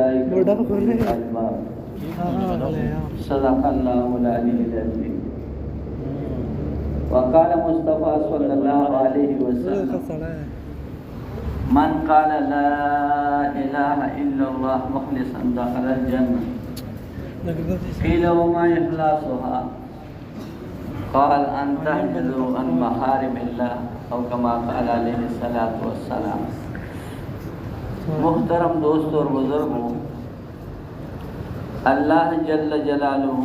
أولئك هم أولو الألباب صدق الله العلي العظيم. وقال مصطفى صلى الله عليه وسلم من قال لا إله إلا الله مخلصا دخل الجنة. قيل وما إخلاصها؟ قال أن تحفظوا عن محارم الله أو كما قال عليه الصلاة والسلام. محترم دوستوں اور بزرگوں، اللہ جل جلالہ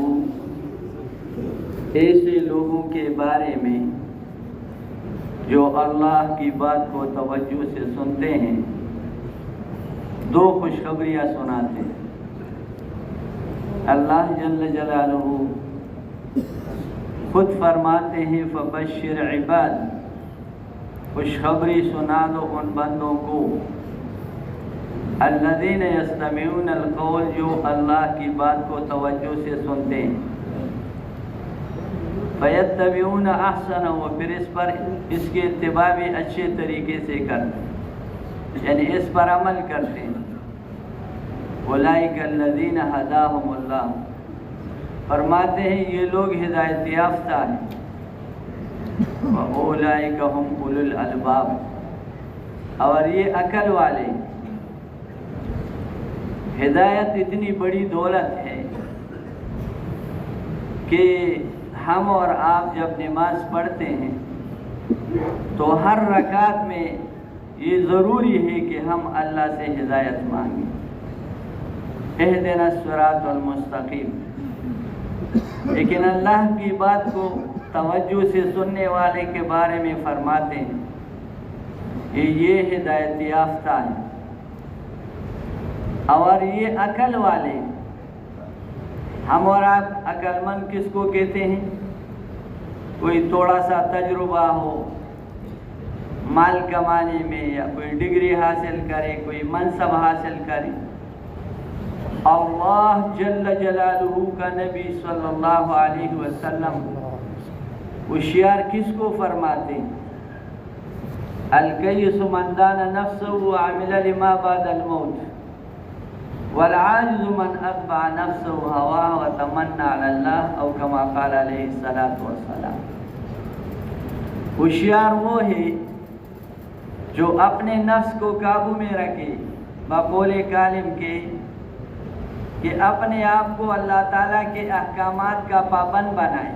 ایسے لوگوں کے بارے میں جو اللہ کی بات کو توجہ سے سنتے ہیں دو خوشخبریاں سناتے ہیں۔ اللہ جل جلالہ خود فرماتے ہیں فبشر عباد، خوشخبری سنا دو ان بندوں کو الذین یستمعون القول، جو اللہ کی بات کو توجہ سے سنتے ہیں، فیتبعون احسن، و پھر اس کے اتباع بھی اچھے طریقے سے کرتے ہیں، یعنی اس پر عمل کرتے ہیں۔ اولئک الذین ھداھم اللہ، فرماتے ہیں یہ لوگ ہدایت یافتہ ہیں۔ واولئک ھم اولو الالباب، اور یہ عقل والے۔ ہدایت اتنی بڑی دولت ہے کہ ہم اور آپ جب نماز پڑھتے ہیں تو ہر رکعت میں یہ ضروری ہے کہ ہم اللہ سے ہدایت مانگیں، اہدنا الصراط المستقیم۔ لیکن اللہ کی بات کو توجہ سے سننے والے کے بارے میں فرماتے ہیں کہ یہ ہدایت یافتہ ہے۔ اور یہ عقل والے، ہم اور آپ عقل مند کس کو کہتے ہیں؟ کوئی تھوڑا سا تجربہ ہو مال کمانے میں، یا کوئی ڈگری حاصل کرے، کوئی منصب حاصل کرے۔ اللہ جل جلالہ کا نبی صلی اللہ علیہ وسلم ہوشیار کس کو فرماتے ہیں؟ الکیس من دان نفسه وعمل لما بعد الموت، والعاجز من اتبع نفسه هواه وتمنى على الله، او كما قال عليه الصلاة والسلام۔ ہوشیار وہ ہے جو اپنے نفس کو قابو میں رکھے بقول کالم کے، کہ اپنے آپ کو اللہ تعالیٰ کے احکامات کا پابند بنائے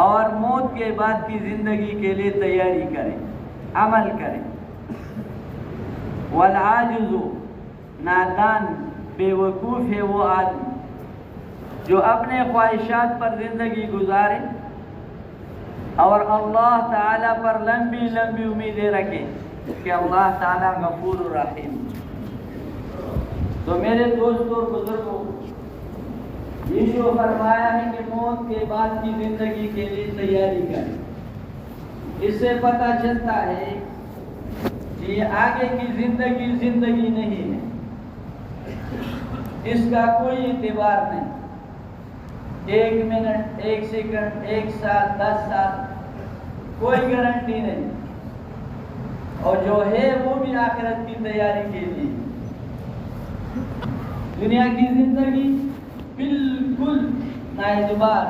اور موت کے بعد کی زندگی کے لیے تیاری کریں، عمل کریں۔ والعاجز، نادان بے وقوف ہے وہ آدمی جو اپنے خواہشات پر زندگی گزارے اور اللہ تعالیٰ پر لمبی لمبی امیدیں رکھے کہ اللہ تعالیٰ غفور الرحیم۔ تو میرے دوستوں اور بزرگوں، یہ جو فرمایا ہے کہ موت کے بعد کی زندگی کے لیے تیاری کریں، اس سے پتہ چلتا ہے کہ یہ آگے کی زندگی نہیں ہے، اس کا کوئی اعتبار نہیں۔ 1 منٹ، 1 سیکنڈ، 1 سال، 10 سال، کوئی گارنٹی نہیں، اور جو ہے وہ بھی آخرت کی تیاری کے لیے۔ دنیا کی زندگی بالکل نااعتبار،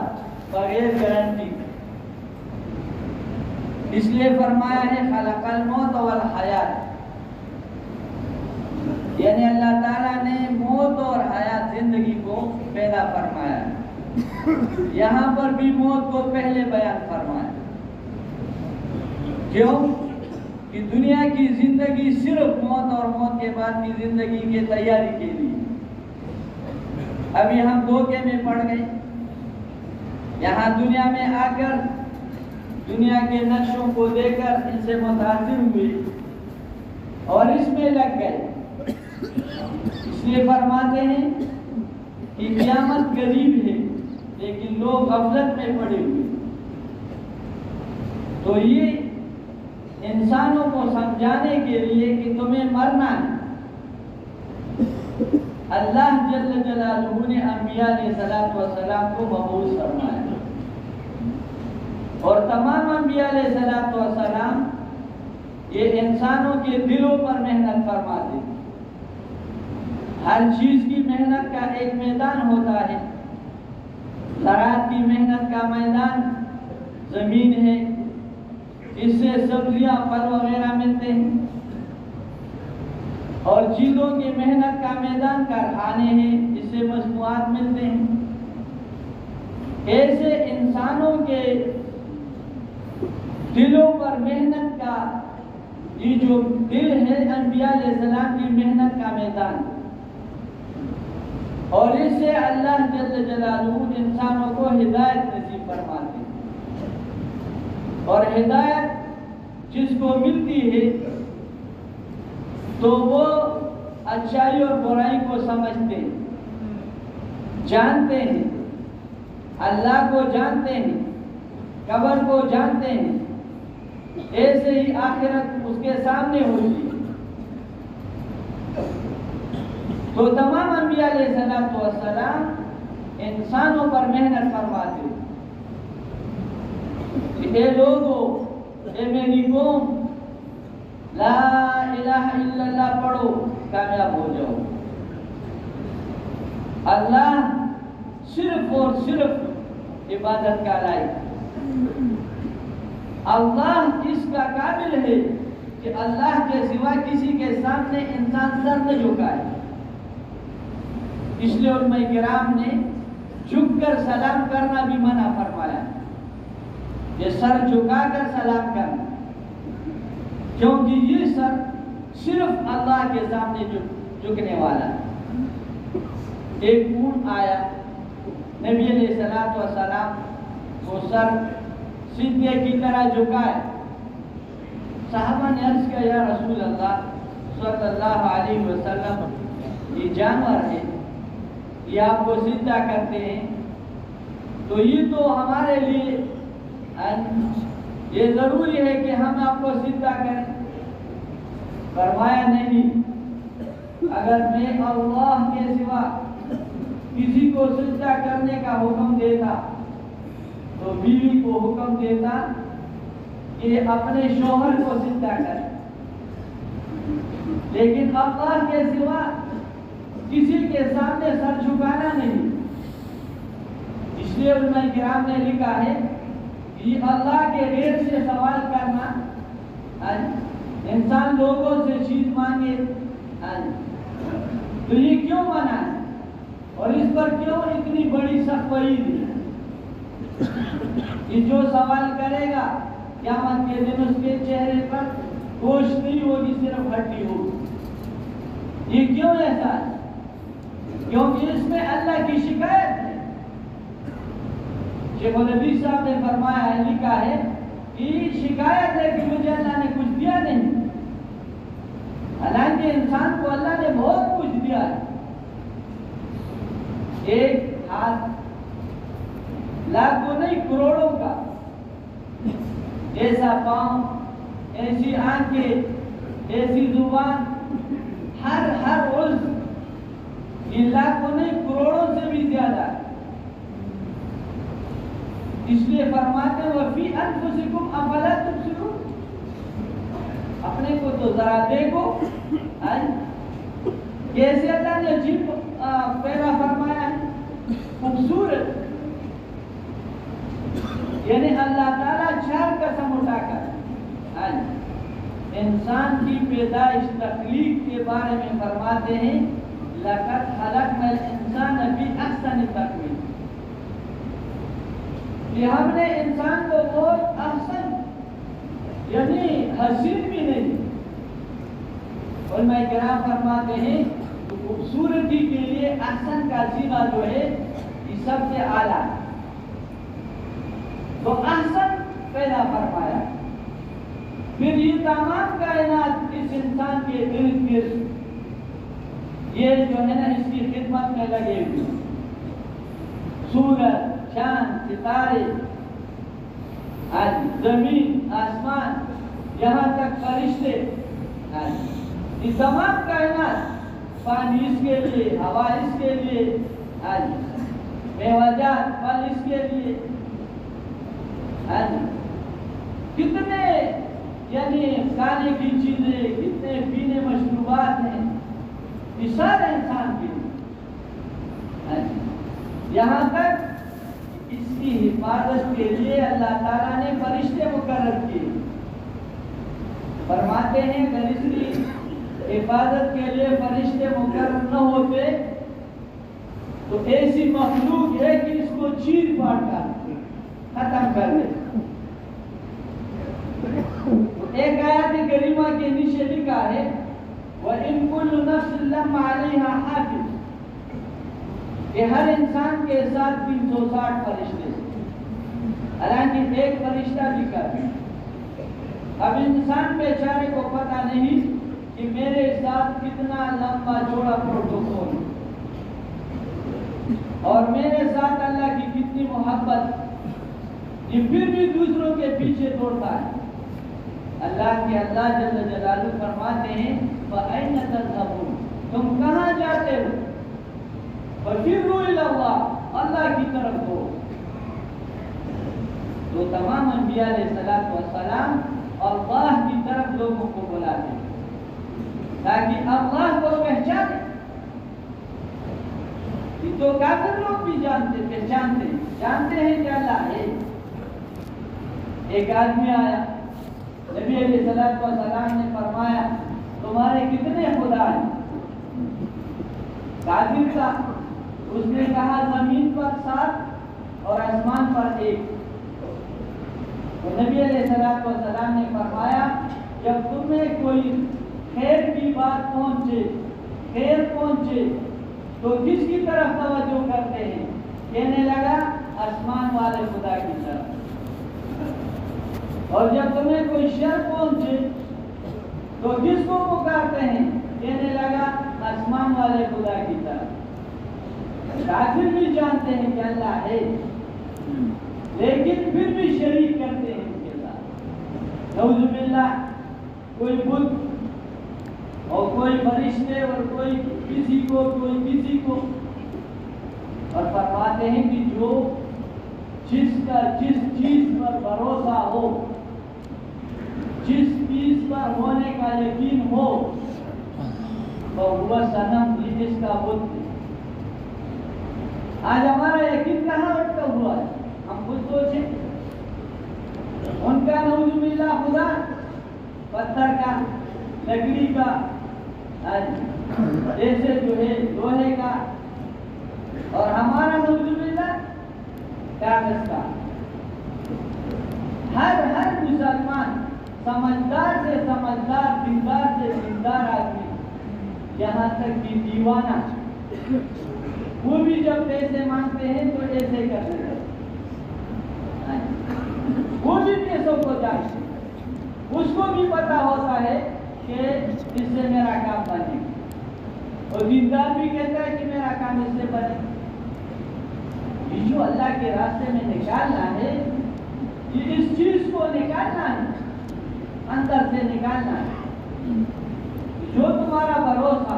بغیر گارنٹی۔ اس لیے فرمایا ہے خلق الموت والحیات، یعنی اللہ تعالیٰ نے موت اور حیات، زندگی کو پیدا فرمایا ہے۔ یہاں پر بھی موت کو پہلے بیان فرمایا۔ کیوں؟ کہ دنیا کی زندگی صرف موت اور موت کے بعد کی زندگی کی تیاری کے لیے۔ ابھی ہم دھوکے میں پڑ گئے، یہاں دنیا میں آ کر دنیا کے نقشوں کو دیکھ کر ان سے متاثر ہوئے اور اس میں لگ گئے۔ اس لیے فرماتے ہیں کہ قیامت قریب ہے، لیکن لوگ غفلت میں پڑے ہوئے۔ تو یہ انسانوں کو سمجھانے کے لیے کہ تمہیں مرنا ہے۔ اللہ جل جلالہ نے انبیاء علیہ السلام کو مبعوث فرمایا، اور تمام انبیاء علیہ السلام یہ انسانوں کے دلوں پر محنت فرماتے ہیں۔ ہر چیز کی محنت کا ایک میدان ہوتا ہے. زراعت کی محنت کا میدان زمین ہے، اس سے سبزیاں پھل وغیرہ ملتے ہیں. اور چیزوں کی محنت کا میدان کارخانے ہیں، اس سے مصنوعات ملتے ہیں. ایسے انسانوں کے دلوں پر محنت کا یہ جو دل ہے انبیاء علیہ السلام کی محنت کا میدان، اور اس سے اللہ جل جلالہ انسانوں کو ہدایت نصیب فرماتے ہیں. اور ہدایت جس کو ملتی ہے تو وہ اچھائی اور برائی کو سمجھتے ہیں، جانتے ہیں، اللہ کو جانتے ہیں، قبر کو جانتے ہیں. ایسے ہی آخرت اس کے سامنے ہوتی ہے. تو تمام انبیاء علیہ السلام انسانوں پر محنت فرماتے ہیں کہ اے لوگو، اے میری قوم، لا الہ الا اللہ پڑھو، کامیاب ہو جاؤ. اللہ صرف اور صرف عبادت کا لائق. اللہ اس کا قابل ہے کہ اللہ کے سوا کسی کے سامنے انسان سر نہ جھکائے. اس لیے علماء کرام نے جھک کر سلام کرنا بھی منع فرمایا، یہ سر جھکا کر سلام کرنا، کیونکہ یہ سر صرف اللہ کے سامنے جھکنے والا ہے. ایک اونٹ آیا، نبی علیہ السلام وہ سر سیدھے کی طرح جھکائے. صحابہ نے عرض کیا، یا رسول اللہ صلی اللہ علیہ وسلم، یہ جانور ہے، یہ آپ کو سیدھا کرتے ہیں، تو یہ تو ہمارے لیے یہ ضروری ہے کہ ہم آپ کو سیدھا کریں. فرمایا نہیں، اگر میں اللہ کے سوا کسی کو سجدہ کرنے کا حکم دیتا تو بیوی کو حکم دیتا کہ اپنے شوہر کو سجدہ کرے، لیکن اللہ کے سوا کسی کے سامنے سر جھکانا نہیں. اس لیے علماء کرام نے لکھا ہے کہ اللہ کے غیر سے سوال کرنا، انسان لوگوں سے چیز مانگے تو یہ کیوں منع ہے اور اس پر کیوں اتنی بڑی سخت وعید ہے؟ یہ جو سوال کرے گا قیامت کے دن اس کے چہرے پر گوشت نہیں ہوگی، صرف ہڈی ہوگی. یہ کیوں ایسا ہے؟ کیونکہ اس میں اللہ کی شکایت ہے. شیخ الحدیث صاحب نے فرمایا ہے، لکھا ہے کہ شکایت ہے کہ مجھے اللہ نے کچھ دیا نہیں. حالانکہ انسان کو اللہ نے بہت کچھ دیا ہے. ایک ہاتھ لاکھوں نہیں کروڑوں کا، ایسا پاؤں، ایسی آنکھیں، ایسی زبان، ہر عضو یہ لاکھوں نہیں کروڑوں سے بھی زیادہ ہے. اس لیے فرماتے ہیں وَفِي أَنفُسِكُمْ أَفَلَا تُبْصِرُونَ، اپنے کو تو ذرا دیکھو کیسے اللہ نے عجیب پیدا فرمایا ہے، خوبصورت. یعنی اللہ تعالیٰ 4 قسم اٹھا کر انسان کی پیدائش تخلیق کے بارے میں فرماتے ہیں لَقَدْ خَلَقْنَا الْإِنسَانَ فِي أَحْسَنِ تَقْوِيمٍ، کہ ہم نے انسان کو بہت احسن یعنی حسین بھی نہیں. علماء کرام فرماتے ہیں خوبصورتی کے لیے احسن کا صیغہ جو ہے یہ سب سے اعلیٰ ہے. تو احسن پیدا فرمایا، پھر یہ تمام کائنات اس انسان کے ارد گرد یہ جو ہے نا اس کی خدمت میں لگے ہوئے، سورج، چاند، ستارے، زمین، آسمان، یہاں تک فرشتے، یہ تمام کائنات، پانی اس کے لیے، ہوا اس کے لیے، میوجات، پھل اس کے لیے، کتنے یعنی کھانے کی چیزیں، کتنے پینے مشروبات ہیں، یہ سارے انسان کے لیے، یہاں تک اس کی حفاظت کے لیے اللہ تعالیٰ نے فرشتے مقرر کیے۔ فرماتے ہیں اگر اس کی حفاظت کے لیے فرشتے مقرر نہ ہوتے تو ایسی مخلوق ہے کہ اس کو چیر پاڑ کر ختم کر دے۔ ایک آیات کریمہ کے نیچے لکھا ہے وَإِن كُلُّ نَفْسٍ لَمَّا عَلَيْهَا حَافِظٌ، کہ ہر انسان کے ساتھ 360 فرشتے ہیں، حالانکہ ایک فرشتہ بھی کافی۔ اب انسان بیچارے کو پتہ نہیں کہ میرے ساتھ کتنا لمبا چوڑا پروٹوکول ہے اور میرے ساتھ اللہ کی کتنی محبت، یہ پھر بھی دوسروں کے پیچھے دوڑتا ہے۔ اللہ جل جلالہ فرماتے ہیں فَأَيْنَ تَذْهَبُونَ، تم کہاں جاتے ہو؟ فَفِرُّوا إِلَى اللَّهِ، اللہ کی طرف ہو۔ تو تمام انبیاء علیہ السلام اللہ کی طرف لوگوں کو بلاتے ہیں تاکہ اللہ کو پہچانے۔ یہ تو کافر لوگ بھی جانتے ہیں کہ اللہ ہے۔ ایک آدمی آیا، نبی علیہ السلام نے فرمایا تمہارے کتنے خدا ہیں؟ کافر تھا، اس نے کہا زمین پر 7 اور آسمان پر 1۔ تو نبی علیہ السلام نے فرمایا جب تمہیں کوئی خیر کی بات پہنچے تو کس کی طرف توجہ کرتے ہیں؟ کہنے لگا آسمان والے خدا کی طرف۔ اور جب تمہیں کوئی شر پہنچے تو کس کو پکارتے ہیں؟ کہنے لگا آسمان والے خدا کی طرف۔ کافر بھی جانتے ہیں کہ اللہ ہے لیکن پھر بھی شریک کرتے ہیں ان کے ساتھ۔ نعوذ باللہ، کوئی بت اور کوئی فرشتے اور کوئی کسی کو، اور فرماتے ہیں کہ جس چیز پر بھروسہ ہو، جس چیز پر ہونے کا یقین ہو تو وہ صنم جس کا بت ہے۔ آج ہمارا یقین کہاں اٹکا ہوا ہے؟ ہم خود سوچیں، ان کا نعوذ باللہ خدا پتھر کا، لکڑی کا، جیسے جو ہے لوہے کا، اور ہمارا نعوذ باللہ کاغذ کا۔ ہر مسلمان سمجھدار سے سمجھدار، دیندار سے دیندار آدمی، یہاں تک کہ دیوانہ، وہ بھی جب پیسے مانگتے ہیں تو ایسے کرتے ہیں، وہ بھی پیسوں کو جانتے ہیں، اس کو بھی پتا ہوتا ہے کہ اس سے میرا کام بنے، اور دیندار بھی کہتا ہے کہ میرا کام اس سے بنے۔ یہ جو اللہ کے راستے میں نکالنا ہے، یہ اس چیز کو نکالنا ہے، اندر سے نکالنا ہے۔ جو تمہارا بھروسہ،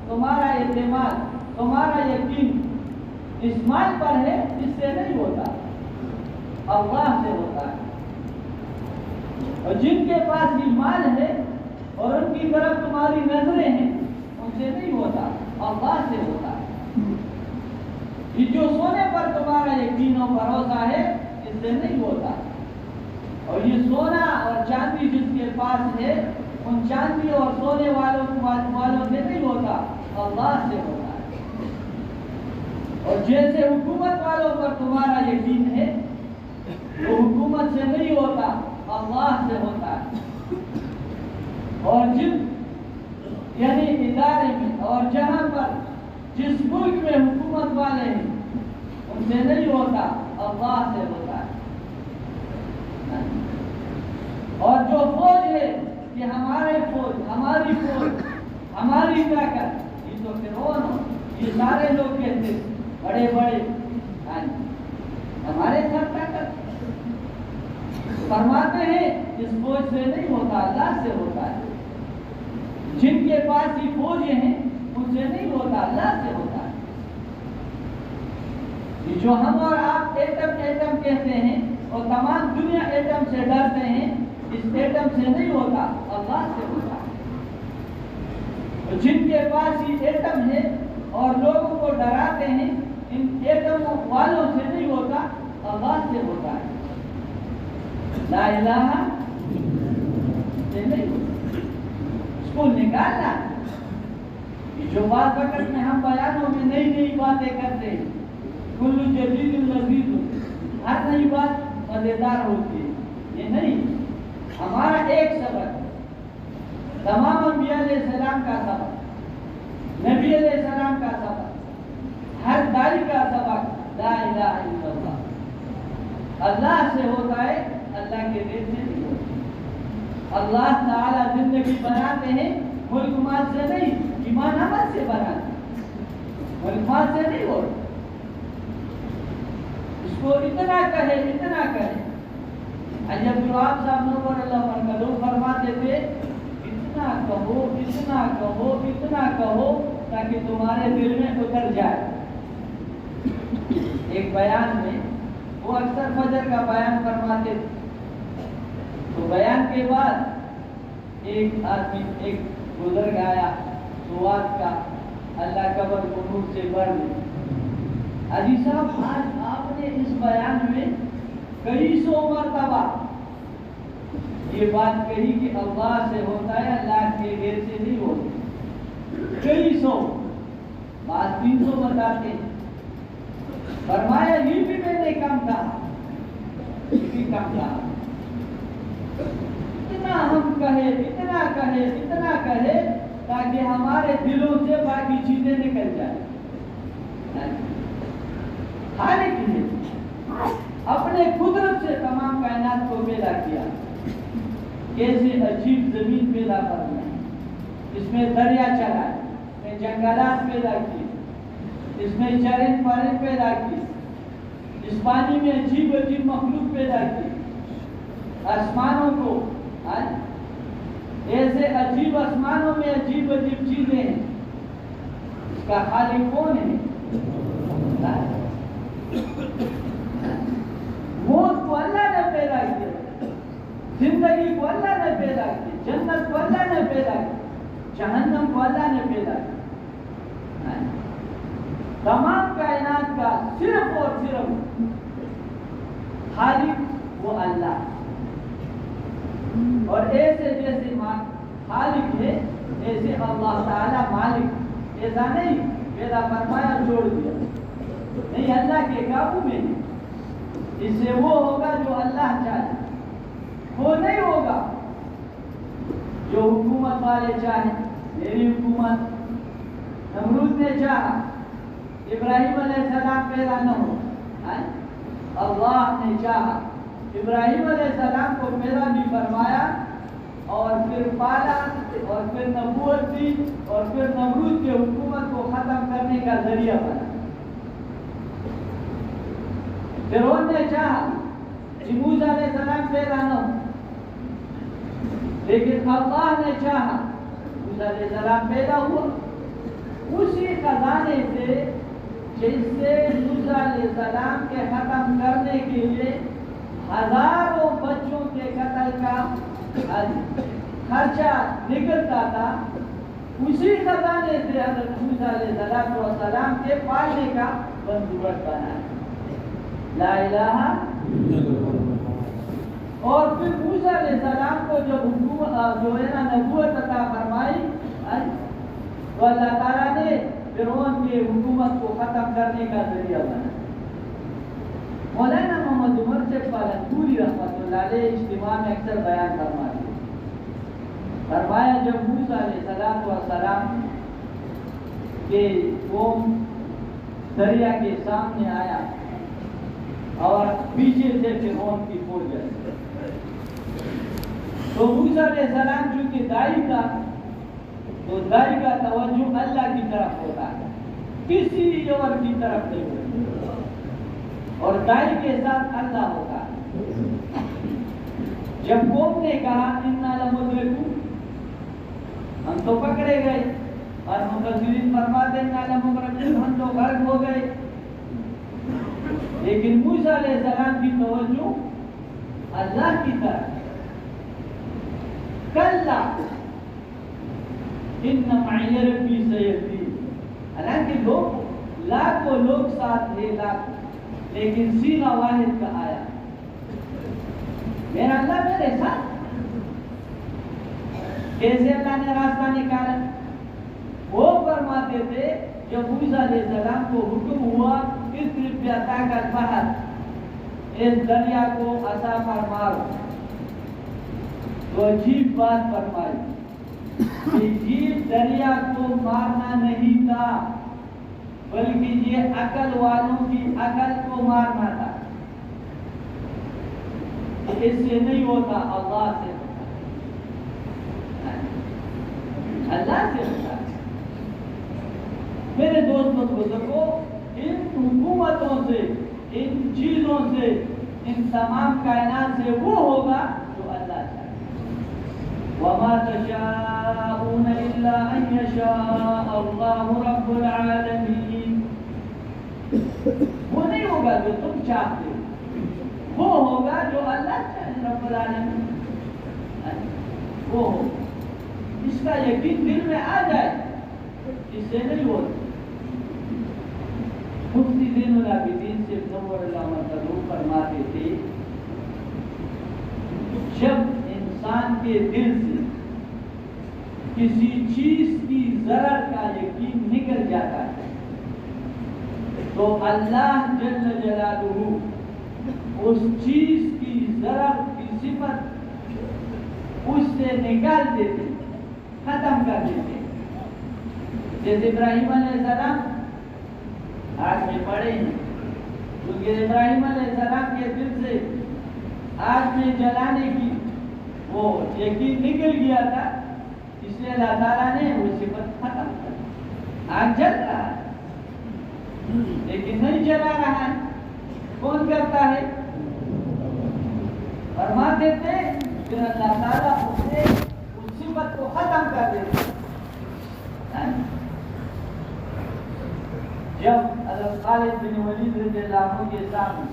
تمہارا اعتماد، تمہارا یقین اس مال پر ہے، اس سے نہیں ہوتا، اللہ سے ہوتا ہے۔ اور جن کے پاس یہ مال ہے اور ان کی طرف تمہاری نظریں ہیں، ان سے نہیں ہوتا، اللہ سے ہوتا ہے۔ یہ جو سونے پر تمہارا یقین و بھروسہ ہے، اس سے نہیں ہوتا، اور یہ سونا اور چاندی جس کے پاس ہے، ان چاندی اور سونے والوں سے نہیں ہوتا، اللہ سے ہوتا ہے۔ اور جیسے حکومت والوں پر تمہارا یقین ہے، وہ حکومت سے نہیں ہوتا، اللہ سے ہوتا ہے۔ اور یعنی ادارے میں اور جہاں پر جس ملک میں حکومت والے ہیں، ان سے نہیں ہوتا، اللہ سے ہوتا ہے۔ اور جو فوج ہے کہ ہماری فوج، ہماری طاقت، یہ تو فرعون، یہ سارے لوگ کہتے بڑے ہمارے ساتھ طاقت، فرماتے ہیں اس فوج سے نہیں ہوتا، اللہ سے ہوتا ہے۔ جن کے پاس یہ فوجیں ہیں ان سے نہیں ہوتا، اللہ سے ہوتا ہے۔ یہ جو ہم اور آپ ایٹم کہتے ہیں اور تمام دنیا ایٹم سے ڈرتے ہیں، اس ایٹم سے نہیں ہوتا، اللہ سے ہوتا ہے۔ جن کے پاس یہ ایٹم ہے اور لوگوں کو ڈراتے ہیں، ان ایٹم والوں سے نہیں ہوتا، اللہ سے ہوتا ہے. لا الہ سے نہیں ہوتا. اس کو نکالنا. جو بات وقت میں ہم بیانوں میں نئی نئی باتیں کرتے ہیں، کل جدید لذیذ، ہر نئی بات مزیدار ہوتی ہے. یہ نہیں. ہمارا ایک سبق، تمام انبیاء علیہ السلام کا سبق، نبی علیہ السلام کا سبق، ہر دائی کا سبق لا الہ الا اللہ. اللہ سے ہوتا ہے، اللہ کے دین سے نہیں ہوتا. اللہ تعالی زندگی بناتے ہیں ملک مال سے نہیں، ایمان عمل سے بناتے ہیں. ملک مال سے نہیں ہوتا. اس کو اتنا کہے، اتنا کہے. عجب جواب صاحب نور اللہ مرکزو فرماتے تھے، اتنا کہو، اتنا کہو، اتنا کہو تاکہ تمہارے دل میں اتر جائے. ایک بیان میں وہ اکثر فجر کا بیان فرماتے تھے، تو بیان کے بعد ایک آدمی، ایک بزرگ آیا سواد کا، اللہ قبر کو نور سے بھر دے. حاجی صاحب آج آپ نے اس بیان میں کئی سو مرتبہ یہ بات کہی کہ اللہ سے ہوتا ہے، اللہ کے غیر سے نہیں ہوتا. کئی سو، بعض 300 بتاتے. فرمایا یہ بھی میں نے کم کہا، یہ بھی کم کہا. اتنا ہم کہے، اتنا کہے، اتنا کہے تاکہ ہمارے دلوں سے باقی چیزیں نکل جائیں. خالق نے اپنے قدرت سے تمام کائنات کو پیدا کیا. کیسے عجیب زمین پیدا کرنا ہے، اس میں دریا چلائے، اس میں جنگلات پیدا کیے، اس میں چرند پرند پیدا کیے، اس پانی میں عجیب عجیب مخلوق پیدا کی. آسمانوں کو ایسے عجیب، آسمانوں میں عجیب عجیب چیزیں ہیں. اس کا خالق کون ہے؟ موت کو اللہ نے پیدا کیا، زندگی کو اللہ نے پیدا کی، جنت کو اللہ نے پیدا کی، جہنم کو اللہ نے پیدا کی. تمام کائنات کا صرف اور صرف خالق وہ اللہ. اور ایسے جیسے خالق ہے ایسے اللہ تعالی مالک. ایسا نہیں پیدا فرمایا چھوڑ دیا، نہیں، اللہ کے قابو میں ہے. اس سے وہ ہوگا جو اللہ چاہے، وہ نہیں ہوگا جو حکومت والے چاہیں. میری حکومت، نمرود نے چاہا ابراہیم علیہ السلام پیدا نہ ہو، اللہ نے چاہا ابراہیم علیہ السلام کو پیدا بھی فرمایا، اور پھر پالا، اور پھر نبوت دی، اور پھر نمرود کی حکومت کو ختم کرنے کا ذریعہ بنا. فرعون نے چاہا کہ موسیٰ علیہ السلام پیدا نہ ہو، لیکن اللہ نے چاہا موسیٰ علیہ السلام پیدا ہوا. اسی خزانے سے جس سے موسیٰ علیہ السلام کے ختم کرنے کے لیے ہزاروں بچوں کے قتل کا خرچہ نکلتا تھا، اسی خزانے سے حضرت موسیٰ علیہ السلام کے پالنے کا بندوبست بنا. لا الہ. اور پھر موسیٰ علیہ السلام کو جب جو ہے نا نبوت عطا فرمائی، تو اللہ تعالیٰ نے فرعون کی حکومت کو ختم کرنے کا ذریعہ بنا. مولانا محمد عمر سے پالنپوری رحمۃ اللہ علیہ اجتماع میں اکثر بیان فرماتے ہیں. فرمایا جب موسیٰ علیہ السلام کے قوم دریا کے سامنے آیا اور پیچھے سے فرعون کی فوج آئی، تو موسیٰ علیہ السلام چونکہ دائی تھا، تو دائی کا توجہ اللہ کی طرف ہوتا ہے، کسی اور کی طرف نہیں ہوتا، اور دائی کے ساتھ اللہ ہوتا ہے. جب قوم نے کہا انا لمدرکون، ہم تو پکڑے گئے، اور مفسرین فرماتے ہیں انا لمغرقون، ہم تو غرق ہو گئے. لیکن موسیٰ علیہ السلام کی توجہ اللہ کی طرف. کلا ان معی ربی سیہدین. حالانکہ لاکھوں لوگ ساتھ تھے، لیکن صیغہ واحد کا آیا، میرا اللہ میرے ساتھ. کیسے اللہ نے راستہ نکالا؟ وہ فرماتے تھے جب موسیٰ علیہ السلام کو حکم ہوا اضرب بعصاک البحر، اس دریا کو عصا پر مارو، تو عجیب بات فرمائی کہ یہ دریا کو مارنا نہیں تھا، بلکہ یہ عقل والوں کی عقل کو مارنا تھا. اس سے نہیں ہوتا، اللہ سے ہوتا، اللہ سے ہوتا. میرے دوستوں بزرگوں، ان حکومتوں سے، ان چیزوں سے، ان تمام کائنات سے وہ ہوگا جو اللہ چاہے. وَمَا تَشَاءُونَ إِلَّا أَن يَشَاءَ اللَّهُ رَبُّ الْعَالَمِينَ. وہ نہیں ہوگا جو تم چاہتے، وہ ہوگا جو اللہ چاہے، رب العالمین. وہ ہو، اس کا یقین دل میں آ جائے، اس سے نہیں ہوتا. مفتی زین العابدین سے نور اللہ مرتضی فرماتے تھے جب انسان کے دل سے کسی چیز کی ضرر کا یقین نکل جاتا ہے تو اللہ جل جلالہ اس چیز کی ضرر کی صفت اس سے نکال دیتے، ختم کر دیتے. جیسے ابراہیم علیہ السلام آگ میں پڑے ہیں، کیونکہ ابراہیم علیہ السلام کے دل سے آگ میں جلانے کی وہ یقین نکل گیا تھا، اس لیے اللہ تعالیٰ نے وہ صفت ختم کر دی. آگ جل رہا ہے لیکن نہیں جلا رہا ہے، کون کرتا ہے؟ فرماتے تھے پھر اللہ تعالیٰ اسے اس صفت کو ختم کر دیتے. جب حضرت خالد بن ولید رضی اللہ عنہ کے سامنے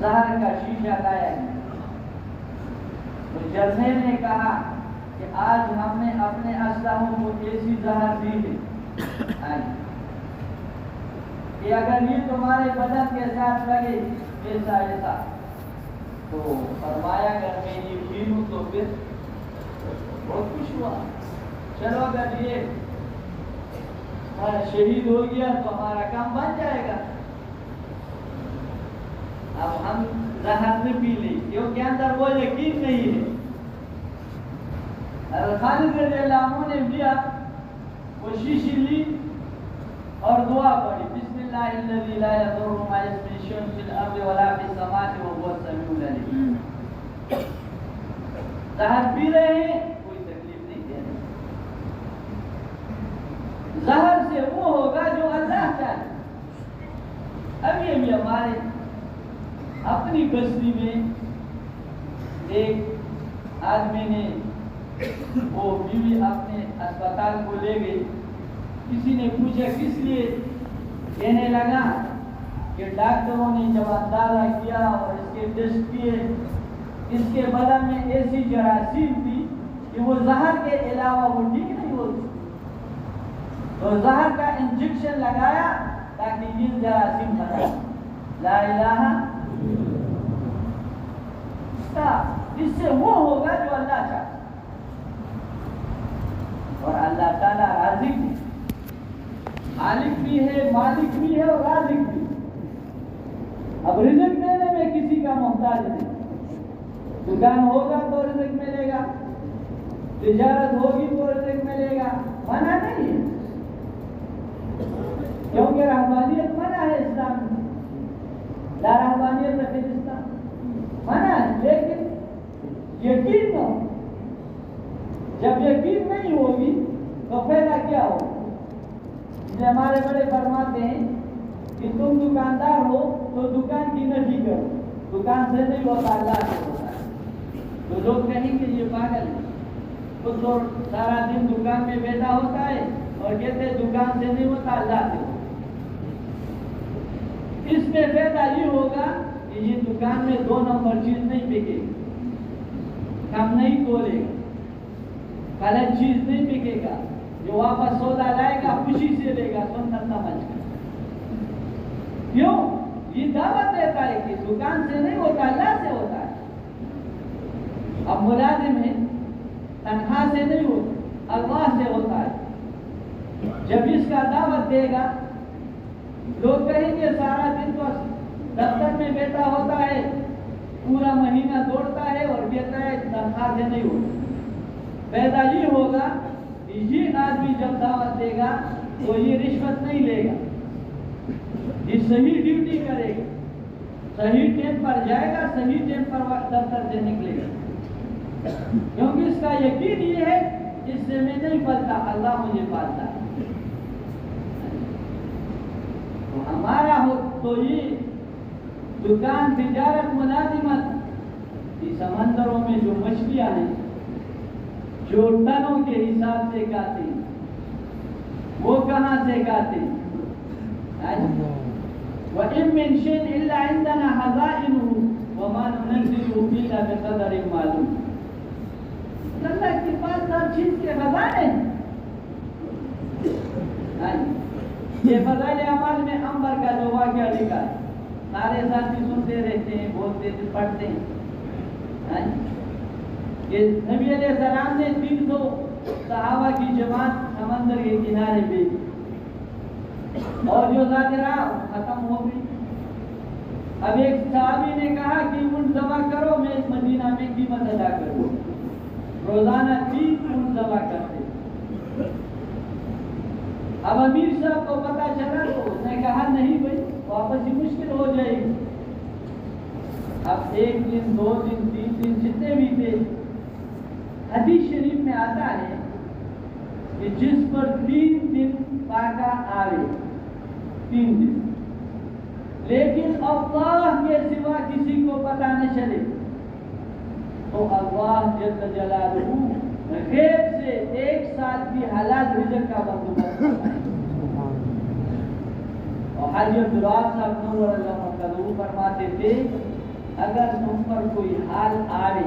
زہر کا شیشہ لایا تو جرنیل نے کہا کہ آج ہم نے اپنے اسلحوں کو ایسی زہر دی ہے کہ اگر یہ تمہارے بدن کے ساتھ لگے ایسا ایسا، تو فرمایا اگر میں یہ پیوں تو پھر بہت خوش ہوا. چلو اگر یہ شہید ہو گیا تو ہمارا کام بن جائے گا. اب ہم زہر نہیں پی لیں کیونکہ اندر وہ یقین نہیں ہے. خالد رضی اللہ عنہ نے لیا، وہ شیشی لی اور دعا پڑھی، بسم اللہ الذی لا یضر مع اسمہ شیء فی الارض ولا فی السماء وهو السمیع العلیم. زہر پی رہے ہیں، کوئی تکلیف نہیں دے رہے. زہر سے وہ ہوگا جو اللہ چاہے. اب یہ بھی ہمارے اپنی بستی میں ایک آدمی نے وہ بیوی اپنے اسپتال کو لے گئی. کسی نے پوچھا کس لیے؟ کہنے لگا کہ ڈاکٹروں نے جب اندازہ کیا اور اس کے ٹیسٹ کیے، اس کے بدن میں ایسی جراثیم تھی کہ وہ زہر کے علاوہ وہ ٹھیک نہیں ہوتی، تو زہر کا انجیکشن لگایا تاکہ یہ جراثیم ختم. لا الہ اس سے وہ ہوگا جو اللہ چاہتا. اور اللہ تعالیٰ رازق بھی، خالق بھی ہے، مالک بھی ہے اور رازق بھی. اب رزق دینے میں کسی کا محتاج نہیں. دکان ہوگا تو رزق ملے گا، تجارت ہوگی تو رزق ملے گا، منع نہیں ہے. کیونکہ رہبانیت منع ہے اسلام میں، لا رہبانیت فی الاسلام منع ہے. لیکن یقین نہ ہو، جب یقین نہیں ہوگی تو فائدہ کیا ہوگا؟ جیسے ہمارے بڑے فرماتے ہیں کہ تم دکاندار ہو تو دکان کی نفی کرو، دکان سے نہیں ہوتا اللہ سے ہوتا ہے. تو لوگ کہیں کہ یہ پاگل ہے، تو سارا دن دکان میں بیٹھا ہوتا ہے اور کہتے ہیں دکان سے نہیں ہوتا اللہ سے ہوتا. اس میں فائدہ یہ ہوگا کہ یہ دکان میں 2 نمبر چیز نہیں بکے گی، کم نہیں تولے گا. غلط چیز نہیں بکے گا، جو واپس سودا لائے گا خوشی سے لے گا، سنت سمجھ کر۔ کیوں؟ یہ دعوت دیتا ہے کہ دکان سے نہیں ہوتا، اللہ سے ہوتا ہے۔ اب ملازم ہے، تنخواہ سے نہیں ہوتا، اللہ سے ہوتا ہے۔ جب اس کا دعوت دے گا، لوگ کہیں گے سارا دن تو دفتر میں بیٹھا ہوتا ہے، پورا مہینہ دوڑتا ہے اور کہتا ہے تنخواہ سے نہیں ہوتا۔ پیدا یہ ہوگا کہ یہ آدمی جب دعوت دے گا تو یہ رشوت نہیں لے گا، یہ صحیح ڈیوٹی کرے گا، صحیح ٹائم پر جائے گا، صحیح ٹائم پر دفتر سے نکلے گا، کیونکہ اس کا یقین یہ ہے اس سے میں نہیں پالتا، اللہ مجھے پالتا ہے۔ تو ہمارا ہو تو یہ دکان، تجارت، ملازمت، اس سمندروں میں جو مچھلیاں ہیں جو ٹنوں کے حساب سے کاتے ہیں، وہ کہاں سے کاتے ہیں؟ وَإِن مِّن شَيْءٍ إِلَّا عِندَنَا خَزَائِنُهُ وَمَا نُنَزِّلُهُ إِلَّا بِقَدَرٍ مَّعْلُومٍ۔ اللہ کے پاس ہر چیز کے خزانے ہیں۔ یہ فضائل اعمال میں عنبر کا جو واقعہ لکھا ہے، سارے ساتھی سنتے رہتے ہیں، بولتے ہیں، پڑھتے ہیں کہ نبی علیہ السلام نے 300 صحابہ کی جماعت سمندر کے کنارے بھیجی، اور جو ظاہرہ ختم ہو گئی۔ اب ایک صحابی نے کہا کہ اونٹ ذبح کرو، میں مدینہ میں قیمت ادا کروں، روزانہ 3 اونٹ ذبح کرتے۔ اب امیر صاحب کو پتا چلا تو اس نے کہا نہیں بھائی، واپس ہی مشکل ہو جائے گی۔ اب 1 دن 2 دن 3 دن جتنے بھی تھے، حدیث شریف میں آتا ہے کہ جس پر 3 دن پاکا آوے، 3 دن، لیکن اللہ کے سوا کسی کو پتا نہ چلے، تو اللہ جل جلالہ غیب سے 1 سال کی حالات رزق کا بندوبست کرتا ہے۔ اور حاجی عبدالوہاب صاحب نور اللہ مرکزو فرماتے تھے اگر تم پر کوئی حال آئے،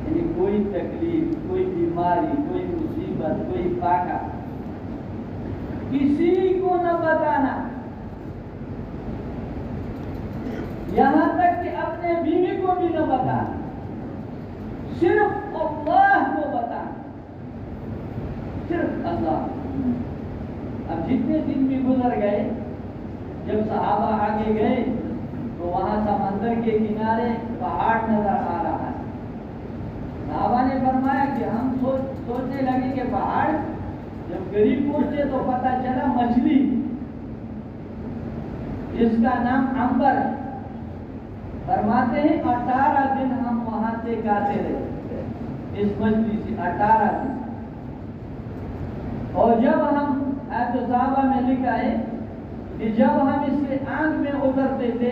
یعنی کوئی تکلیف، کوئی بیماری، کوئی مصیبت، کوئی فاقہ، کسی کو نہ بتانا، یہاں تک کہ اپنے بیوی کو بھی نہ بتانا، صرف اللہ کو بتانا، صرف اللہ۔ اب جتنے دن بھی گزر گئے، جب صحابہ آگے گئے تو وہاں سمندر کے کنارے پہاڑ نظر آ رہا ہے۔ صحابہ نے فرمایا کہ ہم سوچنے لگے کہ پہاڑ، جب قریب پہنچے تو پتہ چلا مچھلی، جس کا نام عنبر ہے۔ فرماتے ہیں 18 دن ہم وہاں سے کاتے رہے اس مچھلی سے، 18 دن۔ اور جب ہم صحابہ میں لکھا ہے کہ جب ہم اس کے آنکھ میں اترتے تھے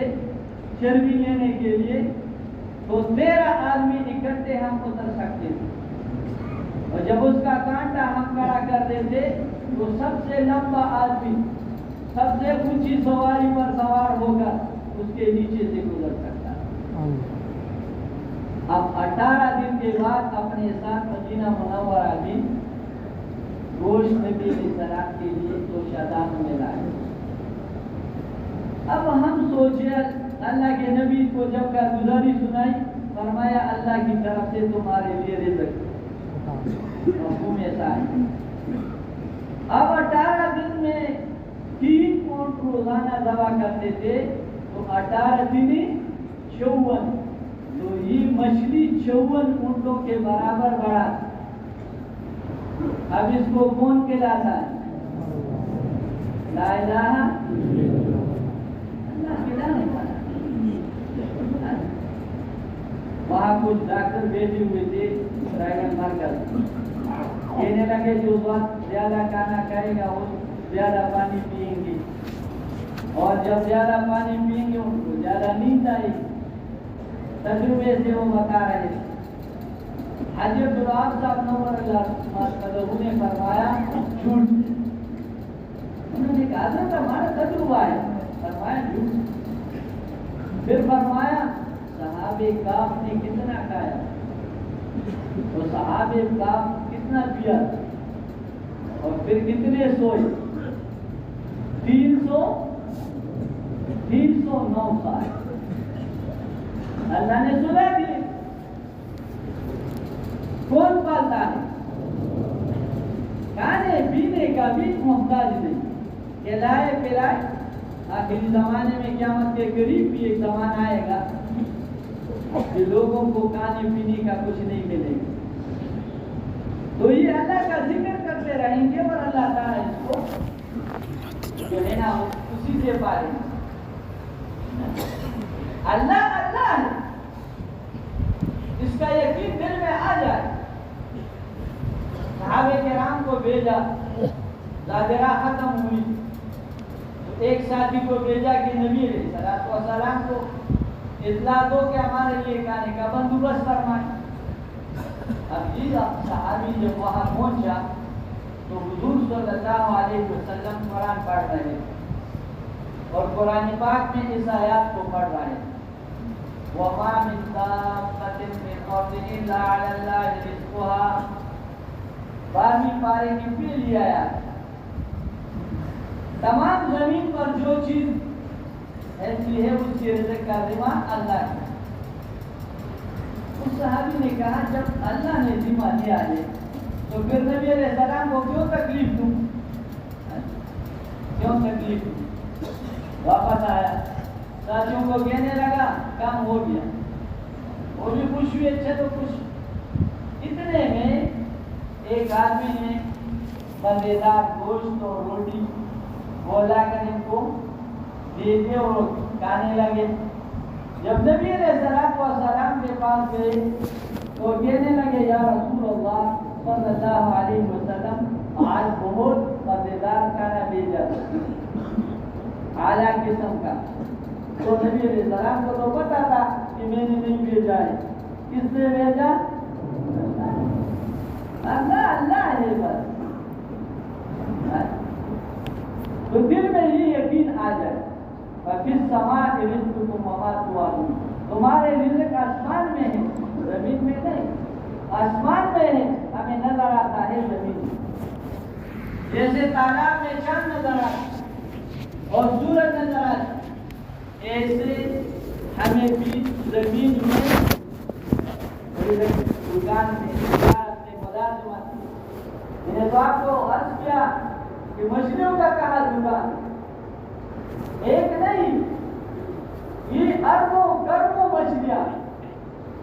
چربی لینے کے لیے تو 13 آدمی اکٹھے ہم اتر سکتے تھے، اور جب اس کا کانٹا ہم کھڑا کرتے تھے تو سب سے لمبا آدمی سب سے اونچی سواری پر سوار ہو کر اس کے نیچے سے گزر سکتا ہے۔ اب 18 دن کے بعد اپنے ساتھ مدینہ منورہ میں گوشت نبی علیہ السلام کے لیے تو شادان میں لائے۔ اب ہم سوچے اللہ کے نبی کو جب کا گزاری سنائی، فرمایا اللہ کی طرف سے تمہارے لیے رزق، مفہوم ایسا ہے۔ اب 18 دن میں 3 اونٹ روزانہ ذبح کرتے تھے تو 18 دن 54، تو یہ مچھلی 54 اونٹوں کے برابر بڑا۔ اب اس کو کون کھلاتا ہے؟ لا الہ اللہ کھلانے والا۔ وہاں کچھ ڈاکٹر بیٹھے ہوئے تھے ڈرائیور مرکز، کہنے لگے جو وقت زیادہ کھانا کھائے گا وہ زیادہ پانی پئیں گے، اور جب زیادہ پانی پئیں گے ان کو زیادہ نیند آئے گی۔ تجربے سے وہ بتا رہے تھے۔ حاجی عبدالوہاب صاحب نور اللہ مرکزو نے فرمایا جھوٹ، انہوں نے کہا حضرت ہمارا تجربہ ہے، فرمایا جھوٹ۔ پھر فرمایا صحابہ کاف نے کتنا کھایا؟ تو صحابہ کرام کتنا پیا اور پھر کتنے سوئے؟ 309 سال اللہ نے سنا دیے. کون پالتا ہے؟ کھانے پینے کا بھی محتاج نہیں. کھلائے پلائے. آخری زمانے میں قیامت کے قریب بھی ایک زمانہ آئے گا کہ لوگوں کو کھانے پینے کا کچھ نہیں ملے گا. تو یہ اللہ کا ذکر کرتے رہیں گے اور اللہ تعالیٰ اس کو جو ہے نا اسی سے پالیں گے. اللہ اللہ ہے، اس کا یقین دل میں آ جائے. صحابہ کرام کو بھیجا، ظاہرہ ختم ہوئی تو ایک ساتھی کو بھیجا کہ نبی علیہ الصلوۃ والسلام کو اطلاع دو کہ ہمارے لیے کھانے کا بندوبست فرمائیں. اب یہ صحابی جب وہاں پہنچا تو حضور صلی اللہ علیہ وسلم قرآن پڑھ رہے ہیں اور قرآن پاک میں اس آیات کو پڑھ رہے ہیں. وَمَا مِن دَابَّةٍ فِي الْأَرْضِ إِلَّا عَلَى اللَّهِ رِزْقُهَا. 12ویں پارے کی پہلی آیات. تمام زمین پر جو چیز ایسی ہے اس کے رزق کا ذمہ اللہ ہے. اس صحابی نے کہا جب اللہ نے ذمہ لیا ہے تو پھر نبی علیہ السلام کو کیوں تکلیف دوں؟ کیوں تکلیف دوں؟ واپس آیا، ساتھیوں کو کہنے لگا کام ہو گیا. وہ بھی خوش ہوئے، اچھا تو خوش. اتنے میں ایک آدمی نے مزیدار گوشت اور روٹی بولا کر ان کو دیتے اور کھانے لگے. جب نبی علیہ السلام کے پاس گئے تو کہنے لگے یا رسول اللہ صلی اللہ علیہ وسلم آج بہت مزیدار کھانا بھیجا، اعلیٰ قسم کا. تو نبی علیہ السلام کو تو پتا تھا کہ میں نے نہیں بھیجا ہے. کس نے بھیجا؟ اللہ اللہ ہے بس. تو دل میں یہ یقین آ جائے فِي السَّمَاءِ رِزْقُكُمْ وَمَا تُوعَدُونَ. تمہارے رزق آسمان میں ہے، زمین میں نہیں. آسمان میں ہے، ہمیں نظر آتا ہے زمین میں. جیسے تالاب میں چاند نظر آتا اور سورج نظر آتا، ایسے ہمیں بھی زمین میں دکان میں ملازمت. میں نے تو آپ کو عرض کیا کہ مچھلیوں کا کہا دکان ایک نہیں، یہ اربوں کروڑوں مچھلیاں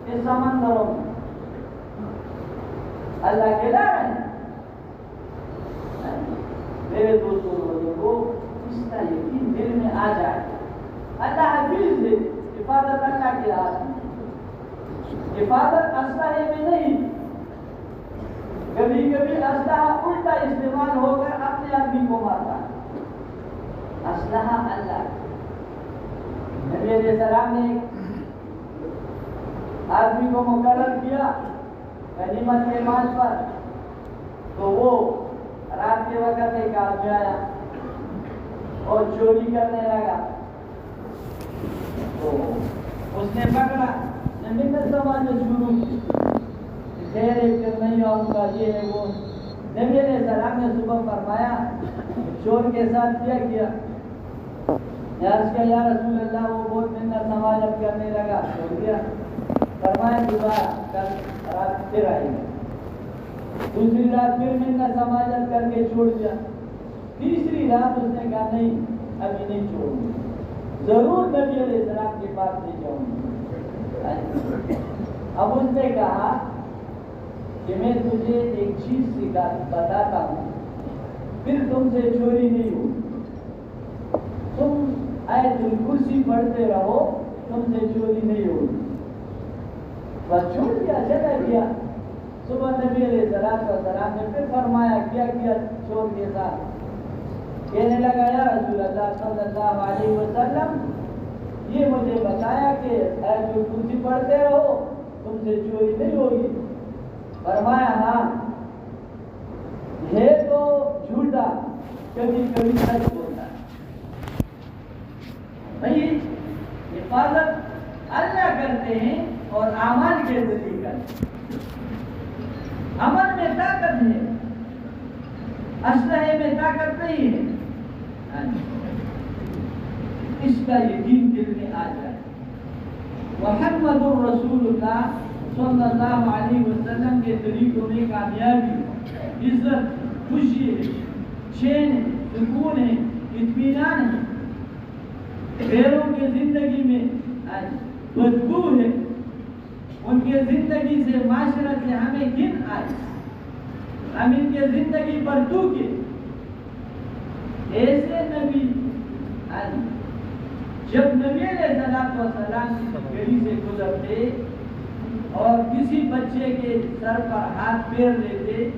اس سمندروں میں اللہ کے لا رہے ہیں. میرے دوستوں کو اس کا یقین دل میں آ جائے. اللہ حفیظ ہے، حفاظت اللہ کے ہاتھ میں. حفاظت اسلحے میں نہیں. کبھی کبھی اسلحہ الٹا استعمال ہو کر اپنے آدمی کو مارتا ہے. اسلحہ اللہ. نبی علیہ السلام نے آدمی کو مقرر کیا غنیمت کے مال پر، تو وہ رات کے وقت ایک آدمی آیا اور چوری کرنے لگا. تو اس نے پکڑا، منت سماجھ شروع کی خیر ایک نہیں اور کا یہ ہے وہ. نبی علیہ السلام نے صبح فرمایا چور کے ساتھ کیا کیا؟ عرض کیا یا رسول اللہ وہ بہت منت سماجت کرنے لگا، چھوڑ دیا. فرمایا دوبارہ کل رات پھر آئے گا. دوسری رات پھر منت سماجت کر کے چھوڑ دیا. تیسری رات اس نے کہا نہیں ابھی نہیں چھوڑوں گا، ضرور نبی علیہ السلام کے پاس نہیں جاؤں گا. اب اس نے کہا کہ میں تجھے ایک چیز بتاتا ہوں، پھر تم سے چوری نہیں ہوگی. تم آیت الکرسی پڑھتے رہو، تم سے چوری نہیں ہوگی. بس چھوڑ دیا، چلا گیا. صبح نبی علیہ السلام نے پھر فرمایا کیا چور کے ساتھ. کہنے لگا یا رسول اللہ صلی اللہ علیہ وسلم یہ مجھے بتایا کہ آیت الکرسی پڑھتے رہو تم سے چوری نہیں ہوگی. فرمایا ہاں ہے تو جھوٹا کبھی کبھی سچ بولتا ہے. بھائی حفاظت اللہ کرتے ہیں اور اعمال کے ذریعے کرتے ہیں. اسلحے میں طاقت نہیں ہے، اس کا یقین دل میں آ جائے محمد الرسول اللہ صلی اللہ علیہ وسلم کے طریقوں میں کامیابی، عزت، خوشی ہے، چین ہے، سکون ہے، اطمینان ہے۔ غیروں کی زندگی میں بدبو ہے، ان کی زندگی سے، معاشرت سے ہمیں گن آئے، ہم ان کے زندگی پر دھوکے۔ ایسے نبی جب نبی علیہ السلام کسی گلی سے گزرتے اور کسی بچے کے سر پر ہاتھ پھیر لیتے،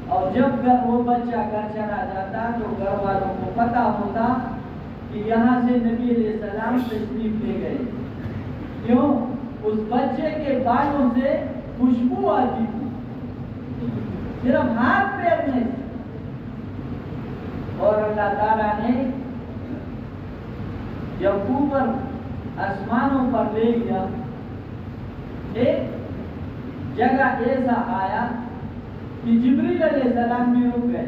اور جب وہ بچہ گھر چلا جاتا تو گھر والوں کو پتا ہوتا کہ یہاں سے نبی علیہ السلام تشریف لے گئے۔ کیوں؟ اس بچے کے بالوں سے خوشبو آتی تھی، صرف ہاتھ پھیرنے سے۔ اور اللہ تعالیٰ نے جب اوپر آسمانوں پر لے گیا، ایک جگہ ایسا آیا کہ جبریل علیہ السلام بھی رک گئے،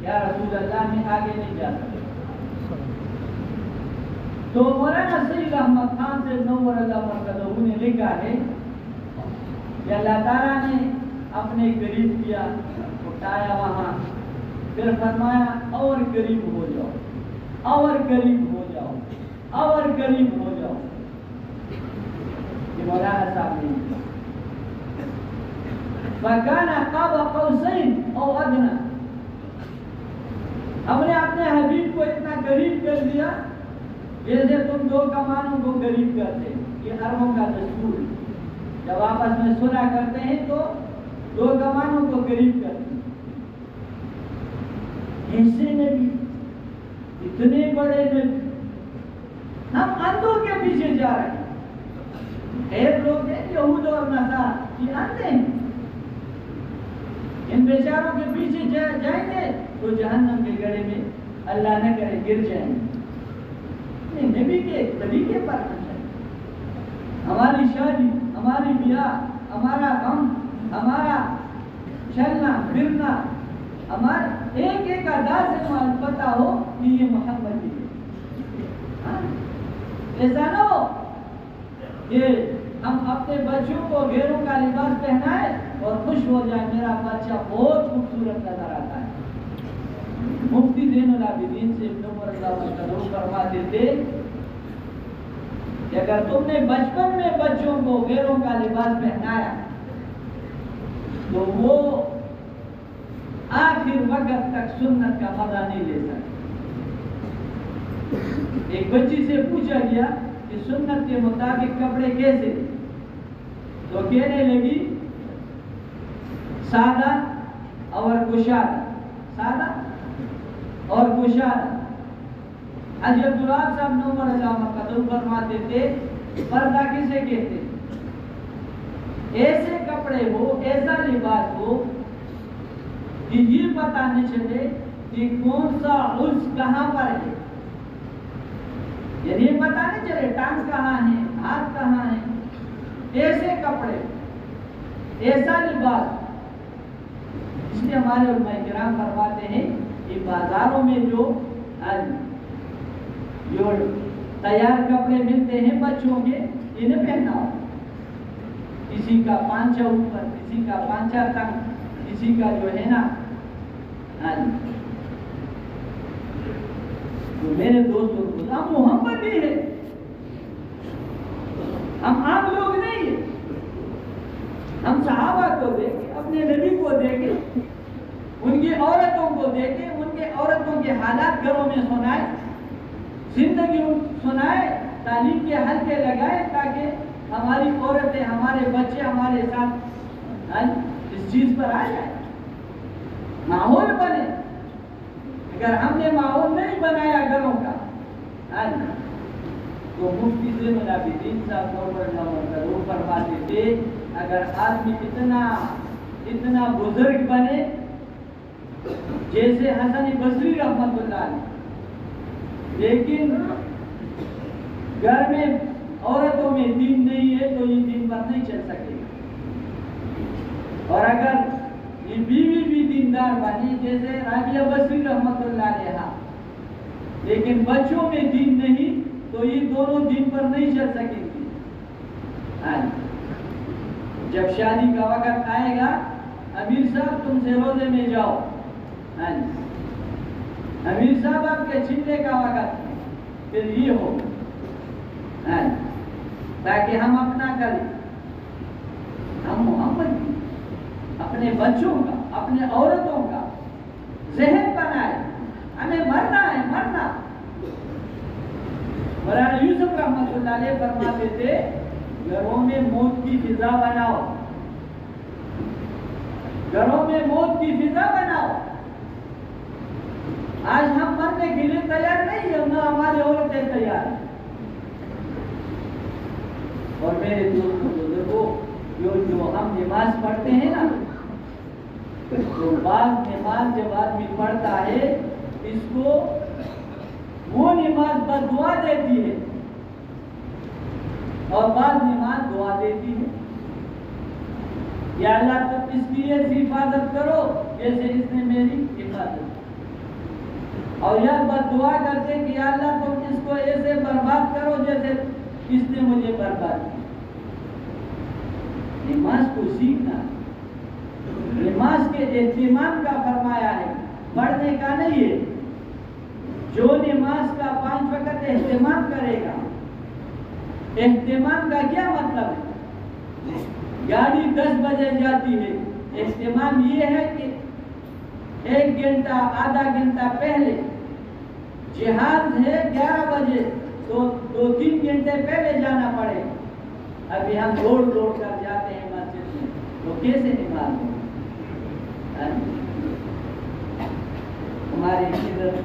یا رسول اللہ میں آگے نہیں جا سکتا۔ تو مولانا سید احمد خان سے نور اللہ مرکزہ نے لکھا ہے کہ اللہ تعالیٰ نے اپنے قریب کیا، اٹھایا وہاں، پھر فرمایا اور قریب ہو جاؤ، اور قریب ہو جاؤ، اور قریب ہو جاؤ۔ یہ مولانا صاحب نے کیا، فَكَانَ قَابَ قَوْسَيْنِ أَوْ أَدْنَىٰ۔ ہم نے اپنے حبیب کو اتنا قریب کر دیا جیسے تم دو کمانوں کو قریب کرتے۔ یہ عربوں کا دستور، جب آپس میں صلح کرتے ہیں تو دو کمانوں کو قریب کرتے ہیں۔ ایسے نبی، اتنے بڑے نبی، ہم اندھوں کے پیچھے جا رہے ہیں۔ ایک لوگ ہیں یہود اور نصارہ، یہ اندھے ہیں، ان بیچاروں کے پیچھے جائیں گے تو جہنم کے گڑھے میں اللہ نہ کرے گر جائیں گے۔ نبی کے طریقے پر ہماری شادی، ہماری بیاہ، ہمارا غم، ہمارا چلنا پھرنا، ہمارے ایک ایک ادا سے پتا ہو کہ یہ محمد ہے۔ ایسا نہ ہو کہ ہم اپنے بچوں کو غیروں کا لباس پہنائے اور خوش ہو جائے، میرا بچہ بہت خوبصورت نظر آتا ہے۔ مفتی زین العابدین سے ابن عمر اللہ فرماتے تھے کہ اگر تم نے بچپن میں بچوں کو غیروں کا لباس پہنایا تو وہ آخر وقت تک سنت کا مزہ نہیں لے سکتے۔ ایک بچی سے پوچھا گیا کہ سنت کے مطابق کپڑے کیسے، تو کہنے لگی سادہ اور کشادہ، سادہ اور کشادہ۔ حضرت عبدالوہاب صاحب نور اللہ مرکزہ فرماتے تھے پردہ کسے کہتے؟ ایسے کپڑے ہو، ایسا لباس ہو کہ یہ پتہ نہیں چلے کہ کون سا عضو کہاں پر ہے، یعنی یہ پتہ نہیں چلے ٹانگ کہاں ہے، ہاتھ کہاں ہے۔ ایسے کپڑے، ایسا لباس، اس لیے ہمارے علماء کرام فرماتے ہیں کہ بازاروں میں جو تیار کپڑے ملتے ہیں بچوں کے، انہیں پہنا ہو، کسی کا پانچہ اوپر، کسی کا پانچہ تنگ، کسی کا جو ہے نا۔ تو میرے دوستوں کو ہم محمد ہی ہے، ہم عام لوگ نہیں ہیں۔ ہم صحابہ کو دیکھیں، اپنے نبی کو دیکھیں، ان کی عورتوں کو دیکھیں، ان کے عورتوں کے حالات گھروں میں سنائیں، زندگی سنائیں، تعلیم کے حلقے لگائیں تاکہ ہماری عورتیں، ہمارے بچے ہمارے ساتھ اس چیز پر آ جائیں، ماحول بنے۔ اگر ہم نے ماحول نہیں بنایا گھروں کا تو مفتی زین العابدین صاحب نور اللہ مرکزہ فرماتے تھے اگر آدمی اتنا بزرگ بنے جیسے حسن بصری رحمت اللہ علیہ، لیکن گھر میں عورتوں میں دین نہیں ہے تو یہ دین پر نہیں چل سکے گا۔ اور اگر یہ بیوی بھی دیندار بنی جیسے راجہ لیکن بچوں میں دین نہیں تو یہ دونوں دین پر نہیں چل سکیں گے. جب شادی کا وقت آئے گا امیر صاحب تم سے روزے میں جاؤ، امیر صاحب آپ کے چھیننے کا وقت پھر یہ ہو تاکہ ہم اپنا کریں. ہم محمد کی اپنے بچوں کا اپنے عورتوں کا ذہن بنائے. ہمیں مرنا ہے مرنا. مولانا یوسف رحمۃ اللہ علیہ فرماتے تھے گھروں میں موت کی فضا بناؤ، گھروں میں موت کی فضا بناؤ. آج ہم مرنے کے لیے تیار نہیں ہیں، نہ ہماری عورتیں تیار ہیں. اور میرے دوستوں بزرگوں جو ہم نماز پڑھتے ہیں نا، تو بعض نماز جب آدمی پڑھتا ہے اس کو وہ نماز بد دعا دیتی ہے اور بعض نماز دعا دیتی ہے. یا اللہ تم اس کی ایسی حفاظت کرو جیسے اس نے میری حفاظت کی. اور یا بد دعا کرتے کہ یا اللہ تم اس کو ایسے برباد کرو جیسے اس نے مجھے برباد کیا. نماز کو سیکھنا، نماز کے اہتمام کا فرمایا ہے، پڑھنے کا نہیں ہے. جو نماز کا 5 وقت اہتمام کرے گا، اہتمام کا کیا مطلب ہے؟ گاڑی 10 بجے جاتی ہے، اہتمام یہ ہے کہ 1 گھنٹہ آدھا گھنٹہ پہلے. جہاز ہے 11 بجے تو 2-3 گھنٹے پہلے جانا پڑے. ابھی ہم دوڑ کر جاتے ہیں مسجد میں تو کیسے نماز ہو؟ ہماری عزت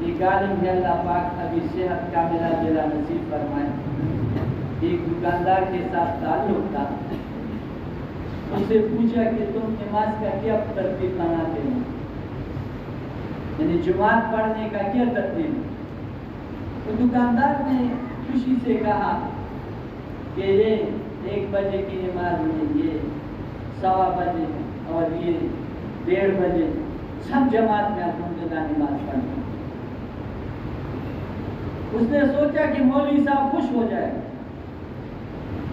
ایک عالم ہے اللہ پاک ابھی صحت کا میرا دلا نصیب فرمائے. ایک دکاندار کے ساتھ تعلق تھا. اس سے پوچھا کہ تم نماز کا کیا ترتیب بناتے ہو، یعنی جماعت پڑھنے کا کیا ترتیب؟ تو دکاندار نے خوشی سے کہا کہ یہ 1 بجے کی نماز میں یہ 1:15 بجے اور یہ 1:30 بجے سب جماعت میں الحمدللہ نماز پڑھنا. اس نے سوچا کہ مولوی صاحب خوش ہو جائے.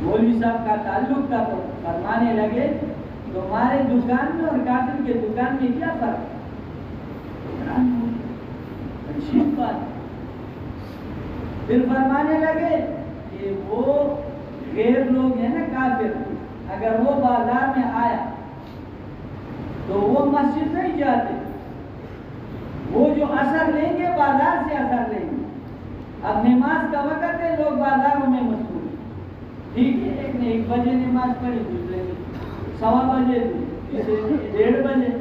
مولوی صاحب کا تعلق تھا تو فرمانے لگے تمہارے دکان میں اور کافر کے دکان میں کیا فرق؟ اچھی بات. پھر فرمانے لگے کہ وہ غیر لوگ ہیں نا کافر، اگر وہ بازار میں آیا تو وہ مسجد نہیں جاتے، وہ جو اثر لیں گے بازار سے اثر لیں گے. اب نماز کا وقت ہے، لوگ بازاروں میں مشغول ہیں. ٹھیک ہے، ایک نے 1 بجے نماز پڑھی، دوسرے نے 1:15 بجے، تیسرے نے 1:30 بجے،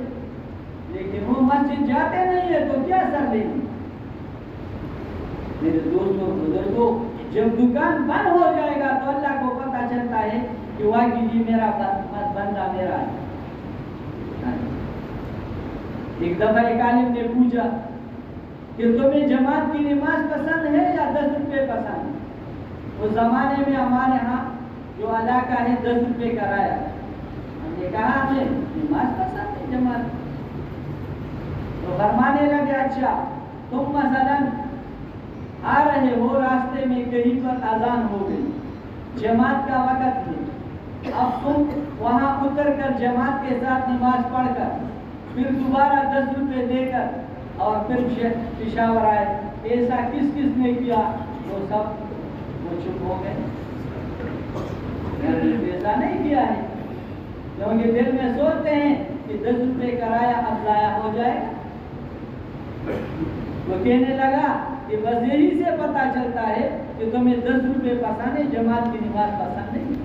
لیکن وہ مسجد جاتے نہیں ہے تو کیا اثر لیں گے؟ میرے دوستوں بزرگوں، جب دکان بند ہو جائے گا تو اللہ کو پتہ چلتا ہے کہ واقعی جی میرا بندہ میرا ہے. ایک دفعہ ایک عالم نے پوچھا کہ تمہیں جماعت کی نماز پسند ہے یا 10 روپے پسند ہے؟ اس زمانے میں ہمارے ہاں جو علاقہ ہے 10 روپے کرایا. ہم نے کہا ہمیں نماز پسند ہے جماعت. تو فرمانے لگے اچھا تم مثلا آ رہے ہو، راستے میں کہیں پر اذان ہو گئی، جماعت کا وقت ہے، اب تم وہاں اتر کر جماعت کے ساتھ نماز پڑھ کر پھر دوبارہ 10 روپے دے کر اور پھر پشاور آئے. ایسا کس کس نے کیا؟ وہ سب وہ چپ ہو گئے. ایسا نہیں کیا ہے، کیونکہ دل میں سوچتے ہیں کہ 10 روپے کرایہ اب ضائع ہو جائے. وہ کہنے لگا کہ بس یہی سے پتا چلتا ہے کہ تمہیں 10 روپے پسند ہے، جماعت کی نماز پسند نہیں.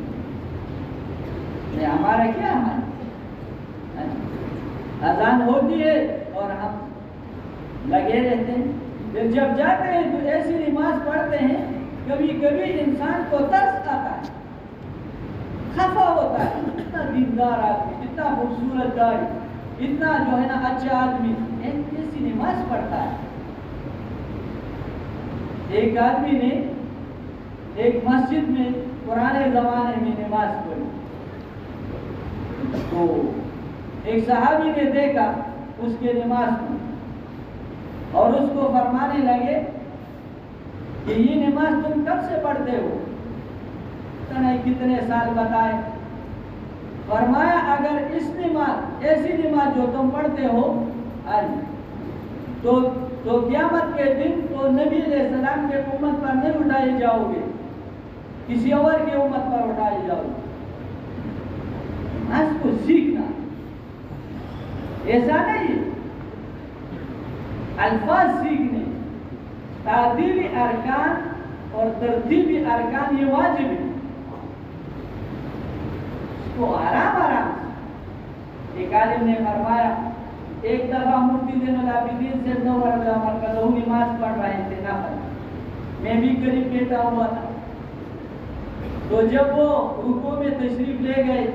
ہمارا کیا حال؟ اذان ہوتی ہے اور ہم لگے رہتے ہیں. پھر جب جاتے ہیں تو ایسی نماز پڑھتے ہیں کبھی کبھی انسان کو ترس آتا ہے، خفا ہوتا ہے. اتنا دیندار آدمی، اتنا خوبصورت داڑھی، اتنا جو ہے نا اچھا آدمی ایسی نماز پڑھتا ہے. ایک آدمی نے ایک مسجد میں پرانے زمانے میں نماز پڑھی تو ایک صحابی نے دیکھا اس کے نماز میں اور اس کو فرمانے لگے کہ یہ نماز تم کب سے پڑھتے ہو؟ کتنے سال بتائے؟ فرمایا اگر اس نماز ایسی نماز جو تم پڑھتے ہو تو قیامت کے دن تو نبی علیہ السلام کے امت پر نہیں اٹھائے جاؤ گے، کسی اور کے امت پر اٹھائے جاؤ گے۔ نماز کو سیکھنا ایسا نہیں، الفاظ سیکھنے، تعدیلی ارکان اور ترتیبی ارکان یہ واجب ہے، اس کو آرام آرام سے۔ ایک عالم نے فرمایا ایک دفعہ مفتی زین العابدین سے نور مرکزہ نماز پڑھ رہے تھے نفل، میں بھی قریب بیٹھا ہوا تھا، تو جب وہ رکوع میں تشریف لے گئے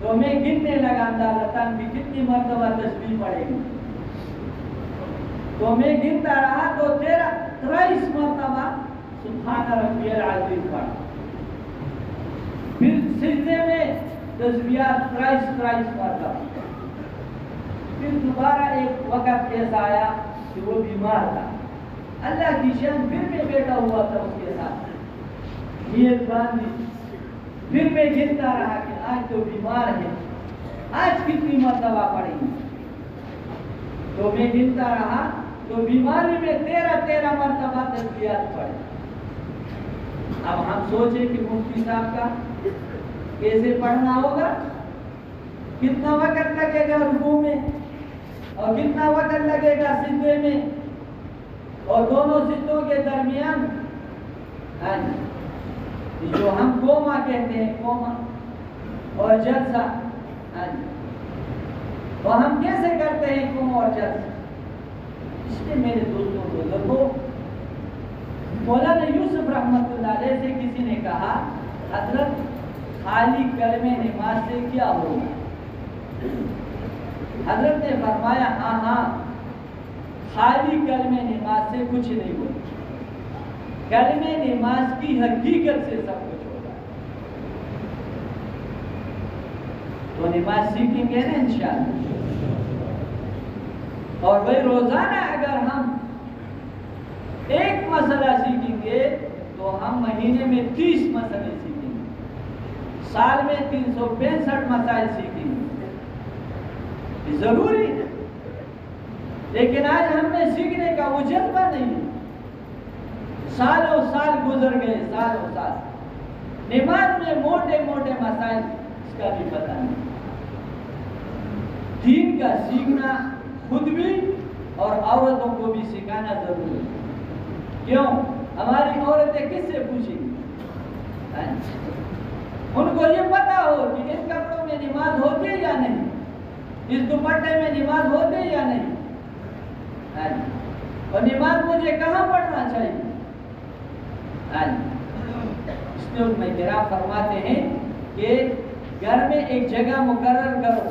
تو میں گننے لگا اندازتاً بھی کتنی مرتبہ تسبیح پڑھے گی، تو میں گنتا رہا تو 23 مرتبہ سبحان ربی العظیم پڑھا، پھر سجدے میں تسبیحات 23 مرتبہ۔ پھر دوبارہ ایک وقت ایسا آیا کہ وہ بیمار تھا، اللہ کی شان پھر میں بیٹھا ہوا تھا اس کے ساتھ، نیت باندھی، پھر میں گنتا رہا کہ آج تو بیمار ہے، آج کتنی مرتبہ پڑھیں گے، تو میں گنتا رہا تو بیماری میں 13 مرتبہ تسبیحات پڑھے۔ اب ہم سوچیں کہ مفتی صاحب کا کیسے پڑھنا ہوگا، کتنا وقت لگے گا رکوع میں اور کتنا وقت لگے گا سجدے میں، اور دونوں سجدوں کے درمیان جو ہم کوما کہتے ہیں، کوما اور جلسہ، تو ہم کیسے کرتے ہیں کوما اور جلسہ؟ اس لیے میرے دوستوں بزرگوں، مولانا یوسف رحمۃ اللہ علیہ سے کسی نے کہا حضرت خالی کلمہ نماز سے کیا ہوگا؟ حضرت نے فرمایا ہاں خالی کلمہ نماز سے کچھ نہیں ہوگا، کلمہ نماز کی حقیقت سے سب کچھ ہوگا۔ تو نماز سیکھیں گے نا انشاءاللہ، اور بھائی روزانہ اگر ہم ایک مسئلہ سیکھیں گے تو ہم مہینے میں 30 مسئلے سیکھیں گے، سال میں 365 مسائل سیکھیں گے، یہ ضروری ہے۔ لیکن آج ہم میں سیکھنے کا وہ جذبہ نہیں ہے، سالوں سال گزر گئے، سالوں سال نماز میں موٹے مسائل اس کا بھی پتہ نہیں۔ دین کا سیکھنا خود بھی اور عورتوں کو بھی سکھانا ضروری ہے۔ کیوں؟ ہماری عورتیں کس سے پوچھیں گی؟ ان کو یہ پتا ہو کہ ان کپڑوں میں نماز ہوتی ہے یا نہیں، اس دوپٹے میں نماز ہوتی ہے یا نہیں، اور نماز مجھے کہاں پڑھنا چاہیے۔ اس لیے علماء کرام فرماتے ہیں کہ گھر میں ایک جگہ مقرر کرو،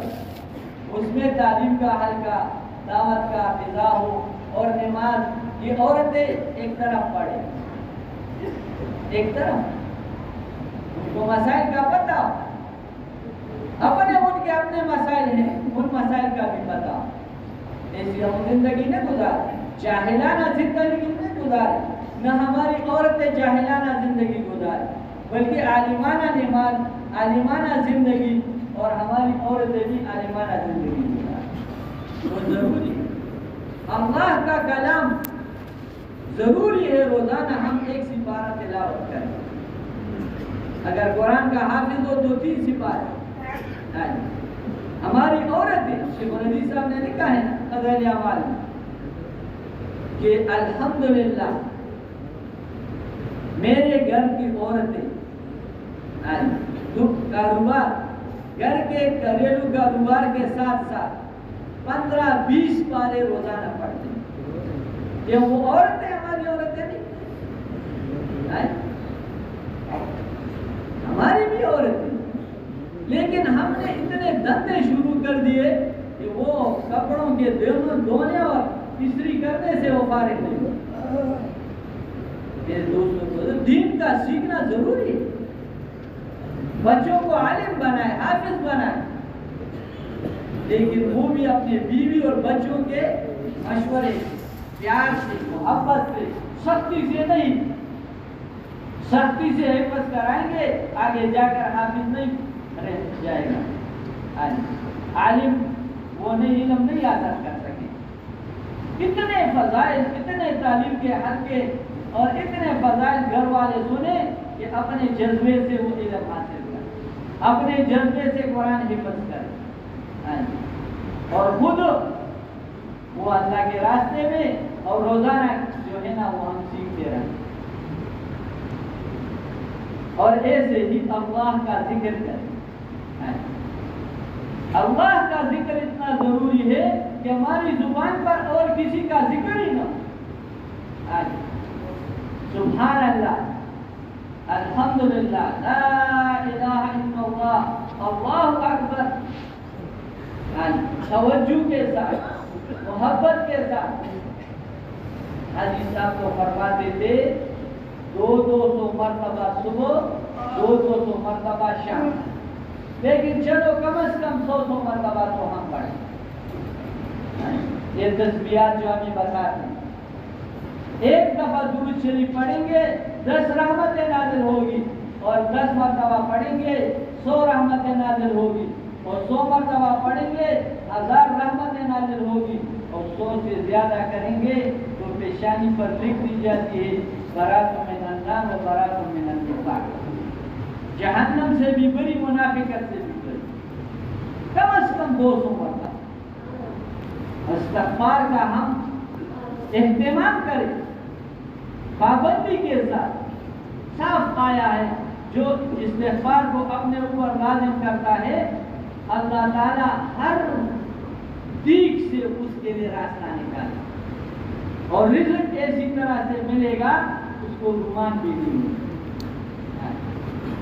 اس میں تعلیم کا حلقہ، دعوت کا فضا ہو، اور نماز یہ عورتیں ایک طرف پڑھیں، ایک طرف ان کو مسائل کا پتہ، اپنے ان کے اپنے مسائل ہیں، ان مسائل کا بھی پتہ۔ ایسی ہم زندگی نہ گزارے، جاہلانہ زندگی نہ گزارے، نہ ہماری عورتیں جاہلانہ زندگی گزارے، بلکہ عالمانہ نماز، عالمانہ زندگی، اور ہماری عورتیں بھی عالمانہ زندگی گزارے۔ وہ ضروری ہے، اللہ کا کلام ضروری ہے روزانہ ہم 1 سپارہ تلاوت کریں۔ اگر قرآن کا حافظ ہو تو 3 سپارے۔ ہماری عورتیں، شیخ الحدیث صاحب نے لکھا ہے غزل اعمال میں کہ الحمدللہ میرے گھر کی عورتیں کاروبار، گھر کے گھریلو کاروبار کے ساتھ ساتھ 15-20 پارے روزانہ پڑھتے ہیں۔ کہ وہ عورتیں ہماری عورتیں نہیں، ہماری بھی عورتیں، لیکن ہم نے اتنے دھندے شروع کر دیے کہ وہ کپڑوں کے دھونے اور استری کرنے سے وہ فارغ نہیں ہوتے۔ میرے دوستوں کو دین کا سیکھنا ضروری ہے، بچوں کو عالم بنائے، حافظ بنائے، لیکن وہ بھی اپنے بیوی اور بچوں کے مشورے پیار سے محبت سے سختی سے نہیں. سختی سے حفظ کرائیں گے آگے جا کر حافظ نہیں رہ جائے گا. عالم وہ نہیں علم نہیں یاد کر سکے. کتنے فضائل کتنے تعلیم کے حلقے اور اتنے فضائل گھر والے سنے کہ اپنے جذبے سے وہ علم حاصل کرے, اپنے جذبے سے قرآن حفظ کرے اور خود وہ اللہ کے راستے میں اور روزانہ جو ہے نا وہ ہم سیکھتے رہیں. اور ایسے ہی اللہ کا ذکر کریں. اللہ کا ذکر اتنا ضروری ہے کہ ہماری زبان پر اور کسی کا ذکر ہی نہ ہو. سبحان اللہ, الحمدللہ, لا الہ الا اللہ, اللہ اکبر, توجہ کے ساتھ محبت کے ساتھ. حاجی صاحب کو فرماتے تھے 200 مرتبہ صبح 200 مرتبہ شام, لیکن چلو کم از کم 100 مرتبہ تو ہم پڑھیں. یہ تسبیحات جو ہمیں بتاتے ہیں, ایک دفعہ درود شریف پڑھیں گے 10 رحمتیں نازل ہوگی, اور 10 مرتبہ پڑھیں گے 100 رحمتیں نازل ہوگی, اور 100 مرتبہ پڑھیں گے 1000 رحمتیں نازل ہوگی, اور 100 سے زیادہ کریں گے تو پیشانی پر لکھ دی جاتی ہے برات من النار و برات من النفاق. جہنم سے بھی بری, منافقت سے بھی بری. کم از کم 200 مرتبہ استغفار کا ہم اہتمام کریں, پابندی کے ساتھ. صاف آیا ہے جو استغفار کو اپنے اوپر لازم کرتا ہے اللہ تعالی ہر دیگ سے اس کے لیے راستہ نکالے, اور رزق ایسی طرح سے ملے گا اس کو گمان بھی نہیں ملے.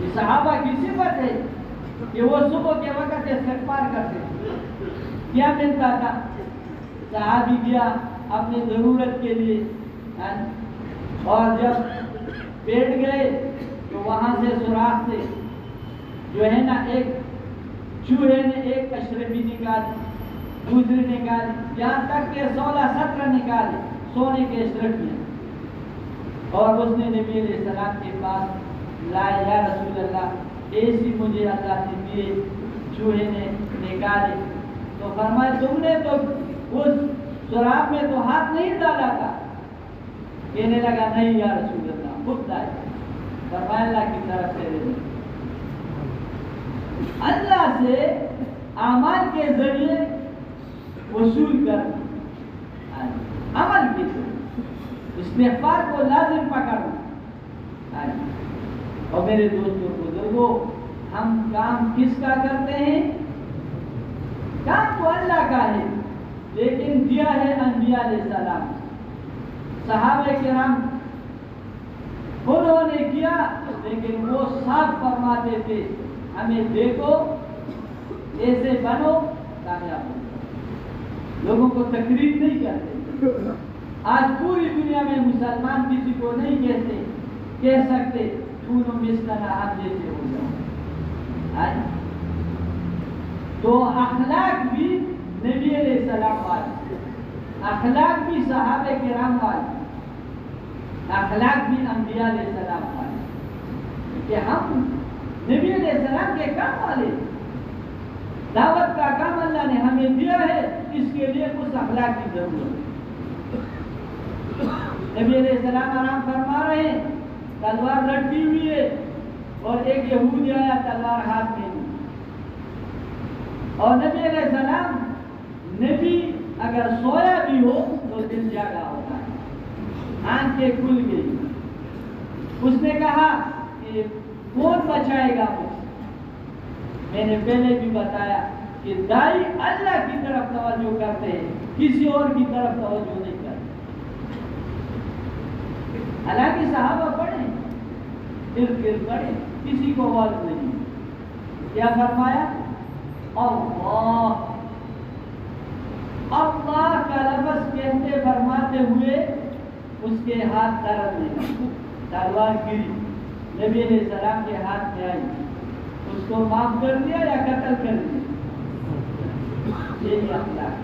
یہ صحابہ کی صفت ہے کہ وہ صبح کے وقت استغفار کرتے. کیا ملتا تھا؟ صحابی گیا اپنی ضرورت کے لیے, اور جب بیٹھ گئے تو وہاں سے سوراخ سے جو ہے نا ایک چوہے نے ایک اشرفی نکالی, دوسری نکالی, یہاں تک کہ 16-17 نکالے سونے کے اشرف میں, اور اس نے نبی علیہ السلام کے پاس لائے, یا رسول اللہ ایسی مجھے اللہ نے دیے, چوہے نے نکالے. تو فرمایا تم نے تو اس سوراخ میں تو ہاتھ نہیں ڈالا تھا. کہنے لگا نہیں یا رسول اللہ خود لائے. فرمایا اللہ کی طرف سے دے. اللہ سے اعمال کے ذریعے وصول کرنا, عمل کے ذریعے استغفار کو لازم پکڑنا. اور میرے دوستوں بزرگوں, ہم کام کس کا کرتے ہیں؟ کام تو اللہ کا ہے, لیکن دیا ہے انبیاء علیہ السلام. صحابہ کرام انہوں نے کیا, لیکن وہ صاف فرماتے تھے ہمیں دیکھو ایسے بنو کامیاب ہو. لوگوں کو تقریر نہیں کرتے. آج پوری دنیا میں مسلمان کسی کو نہیں کہہ سکتے کونو مثلنا, آپ جیسے ہو جاؤ. تو اخلاق بھی نبی علیہ السلام والے, اخلاق بھی صحابہ کرام والے, اخلاق بھی انبیاء علیہ السلام والے. کہ ہم نبی علیہ السلام کے کام والے, دعوت کا کام اللہ نے ہمیں دیا ہے, اس کے لیے اس اخلاق کی ضرورت ہے. نبی علیہ السلام آرام فرما رہے ہیں, تلوار لٹکی ہوئی ہے, اور ایک یہودی آیا تلوار ہاتھ میں, اور نبی علیہ السلام, نبی اگر سویا بھی ہو تو دل جاگا ہوتا ہے, آنکھیں کھل گئی. اس نے کہا کہ کون بچائے گا مجھے؟ میں نے پہلے بھی بتایا کہ دائی اللہ کی طرف توجہ کرتے ہیں, کسی اور کی طرف توجہ نہیں کرتے. حالانکہ صحابہ پڑھیں, ارد پڑھیں, کسی کو غلط نہیں. کیا فرمایا؟ اللہ, اللہ کا لفظ کہتے فرماتے ہوئے اس کے ہاتھ درد نہیں, تلوار گری, نبی علیہ السلام کے ہاتھ میں آئی, اس کو معاف کر دیا یا قتل کر دیا؟ یہی اخلاق.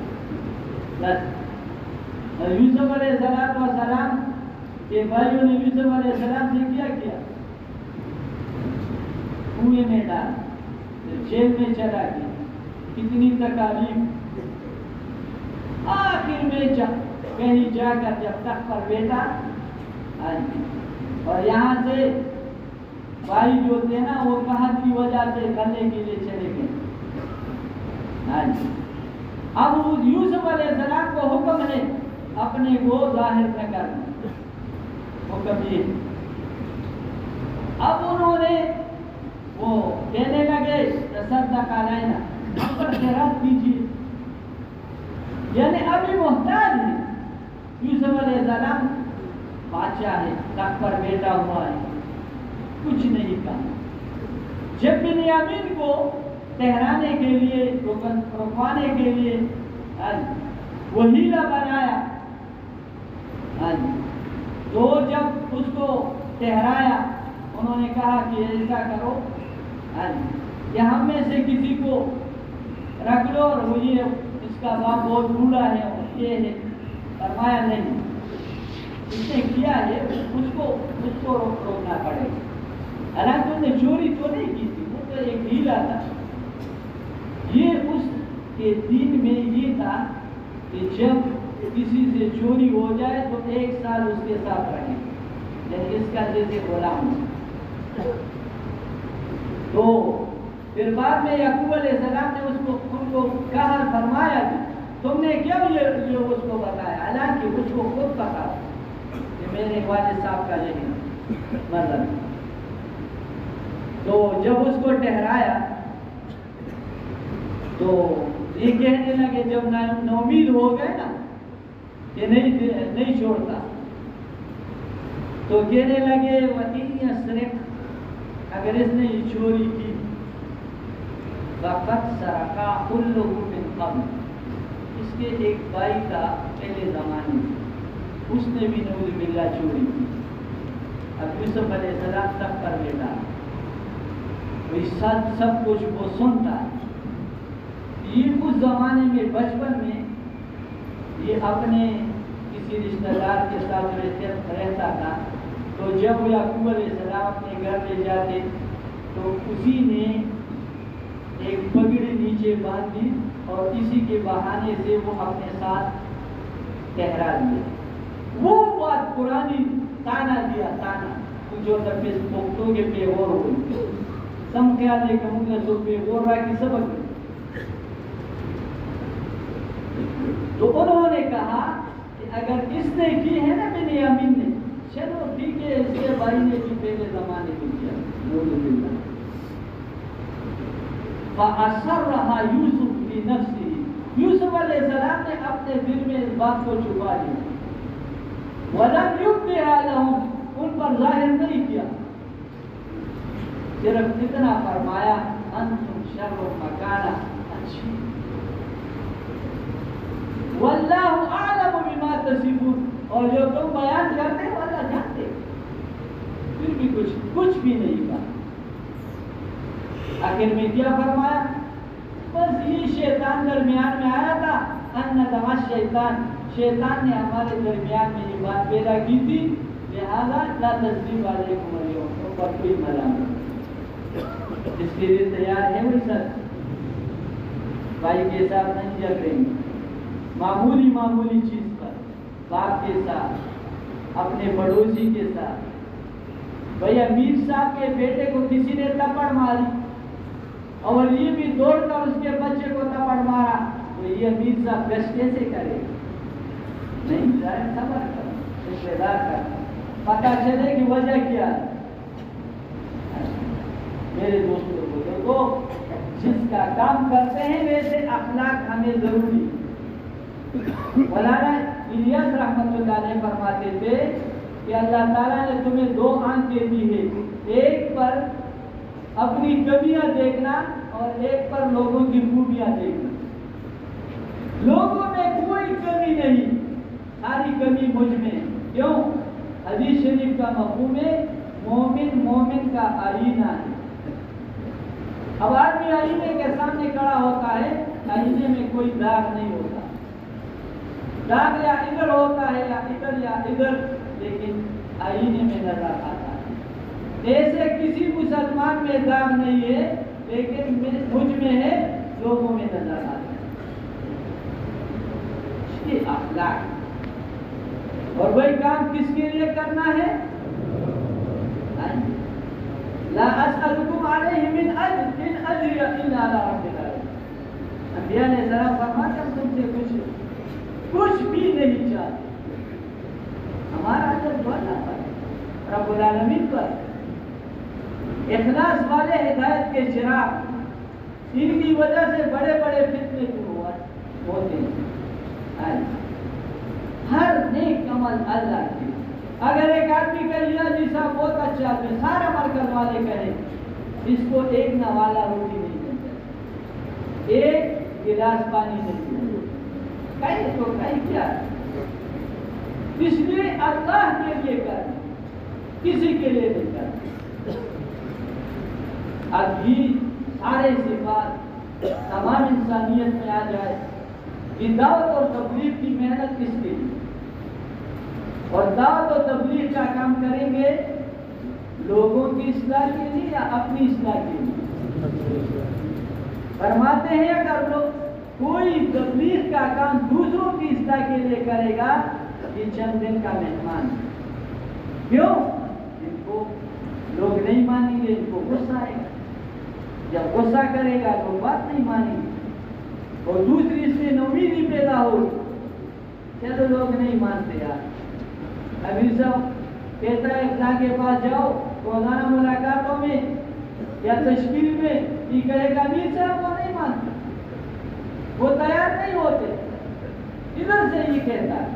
بس یوسف علیہ السلام کے بھائیوں نے یوسف علیہ السلام سے کیا کنویں میں ڈال، جیل میں چلا گیا، کتنی تکالیف، آخر میں کہیں جا کر جب تخت پر بیٹھا اور یہاں سے بھائی جو تھے نا وہ قحط کی وجہ سے کرنے کے لیے چلے گئے۔ اب یوسف علیہ السلام کو حکم ہے اپنے کو ظاہر نہ کرنا، حکم یہ۔ اب انہوں نے وہ کہنے لگے تصدق علینا، ہم پر خیرات کیجیے، یعنی ابھی محتاج ہے۔ یوسف علیہ السلام بادشاہ ہے، تخت پر بیٹھا ہوا ہے، کچھ نہیں کہا۔ جب بنیامین کو ٹہرانے کے لیے، رکوانے کے لیے وہ ہیلا بنایا، تو جب اس کو ٹہرایا انہوں نے کہا کہ ایسا کرو کہ ہم میں سے کسی کو رکھ لو، اور وہ یہ اس کا باپ بہت بوڑھا ہے اور یہ ہے۔ فرمایا نہیں، اس نے کیا ہے اس کو روکنا پڑے گا، حالانکہ انہوں نے چوری تو نہیں کی تھی، وہ تو ایک ہیلا تھا۔ یہ اس کے دین میں یہ تھا کہ جب کسی سے چوری ہو جائے تو 1 سال اس کے ساتھ رہے، یعنی اس کا جیسے غلام۔ تو پھر بعد میں یعقوب علیہ السلام نے ان کو کہا، فرمایا کہ تم نے کیوں یہ اس کو بتایا، حالانکہ اس کو خود پتا کہ میرے والد صاحب کا یہی مطلب۔ تو جب اس کو ٹہرایا تو یہ کہنے لگے، جب نومید ہو گئے نا کہ نہیں چھوڑتا، تو کہنے لگے وَإِنْ يَسْرِقْ، اگر اس نے یہ چوری کی، فَقَدْ سَرَقَ كُلُّهُ مِنْ قَبْلِ، اس کے ایک بھائی کا پہلے زمانے میں اس نے بھی نعوذ باللہ چوری کی۔ اب یوسف علیہ السلام تخت پر بیٹھا، سب کچھ وہ سنتا ہے۔ یہ اس زمانے میں بچپن میں یہ اپنے کسی رشتہ دار کے ساتھ رہتا تھا، تو جب یعقوب علیہ السلام اپنے گھر لے جاتے تو اسی نے ایک پگڑی نیچے باندھی اور اسی کے بہانے سے وہ اپنے ساتھ ٹہرا دیا۔ وہ بات پرانی تانا دیا، تانا جو تبیس پختوں کے پیغور ہوئی سم خیال ہے کہ مجھے سو پیغور رہا کی سبق۔ تو انہوں نے کہا کہ اگر اس نے کی ہے نا بنیامین نے، چلو ٹھیک ہے، اس کے بھائی نے بھی پہلے زمانے میں کیا، نعوذ باللہ۔ فَأَسَرَّهَا يُوسُفُ فِي نَفْسِهِ، یوسف علیہ السلام نے اپنے دل میں اس بات کو چھپا لیا، وَلَمْ يُبْدِهَا لَهُمْ، ان پر ظاہر نہیں کیا، صرف اتنا فرمایا أَنْتُمْ شَرٌّ مَكَانًا، اچھی وَاللَّهُ أَعْلَمُ بِمَا تَصِفُونَ، اور جو تم بیان کرتے ہو اللہ جانتے، پھر بھی کچھ بھی نہیں کہا۔ آخر میں کیا فرمایا، بس یہ شیطان درمیان میں آیا تھا، ان شیطان نے ہمارے درمیان میں یہ بات پیدا کی تھی، لہذا لا تثریب علیکم اليوم، تم پر کوئی ملامت۔ اس کے لیے تیار ہے وہ سر، بھائی کے ساتھ نہیں جل رہے ہیں، معمولی چیز پر، باپ کے ساتھ، اپنے پڑوسی کے ساتھ۔ بھئی امیر صاحب کے بیٹے کو کسی نے تپڑ ماری اور یہ بھی دوڑ کر اس کے بچے کو تپڑ مارا، تو یہ امیر صاحب گشت کیسے کرے؟ نہیں، ذرا صبر کرو، انتظار کرو، پتہ چلے کہ وجہ کیا ہے۔ میرے دوستوں بزرگوں، جس کا کام کرتے ہیں ویسے اخلاق ہمیں ضروری ہے۔ مولانا الیاس رحمۃ اللہ علیہ فرماتے تھے کہ اللہ تعالیٰ نے تمہیں 2 آنکھیں دی ہے، ایک پر اپنی کمیاں دیکھنا اور ایک پر لوگوں کی خوبیاں دیکھنا۔ لوگوں میں کوئی کمی نہیں، ساری کمی مجھ میں۔ کیوں؟ حدیث شریف کا مفہوم ہے مومن کا آئینہ ہے۔ اب آدمی آئینے کے سامنے کھڑا ہوتا ہے، آئینے میں کوئی داغ نہیں ہوتا، داخلہ ادھر ہوتا ہے یا ادھر یا ادھر، لیکن آئینے میں نظر آتا ہے۔ ایسے کسی مسلمان میں داغ نہیں ہے، لیکن مجھ میں ہے، لوگوں میں نظر آتا ہے۔ اس کی اخلاق اور وہی کام کس کے لیے کرنا ہے؟ لا اسألکم علیہ من اجر ان اجری الا علی رب العالمین۔ انبیاء نے ذرا فرمایا ہم تم سے کچھ بھی نہیں چاہتے، ہمارا اجر تو اللہ پر، رب العالمین پر۔ اخلاص والے ہدایت کے چراغ، ان کی وجہ سے بڑے بڑے فتنے شروع ہوتے ہیں۔ ہر نیک عمل اللہ کی، اگر ایک آدمی کہہ لیا جی صاحب بہت اچھا آدمی، سارا مرکز والے کہیں اس کو ایک نوالا روٹی نہیں ملتا، ایک گلاس پانی نہیں ملتا، کہیں تو کہیں کیا؟ اس لیے اللہ کے لیے کر، کسی کے لیے نہیں کر۔ اب یہ سارے صفات تمام انسانیت میں آ جائے، یہ دعوت اور تبلیغ کی محنت کس کے لیے؟ اور دعوت و تبلیغ کا کام کریں گے لوگوں کی اصلاح کے لیے یا اپنی اصلاح کے لیے؟ فرماتے ہیں اگر لوگ کوئی تبلیغ کا کام دوسروں کی اصلاح کے لیے کرے گا، یہ چند دن کا مہمان ہے۔ کیوں؟ ان کو لوگ نہیں مانیں گے، ان کو غصہ آئے گا، جب غصہ کرے گا تو بات نہیں مانیں گے، اور دوسری اس سے نومیدی پیدا ہوگی، چلو لوگ نہیں مانتے یار۔ ابھی صاحب کہتا ہے فلاں کے پاس جاؤ روزانہ ملاقاتوں میں یا تشکیل میں، یہ کہے گا میر صاحب وہ نہیں مانتے، وہ تیار نہیں ہوتے، ادھر سے یہ کہتا ہے،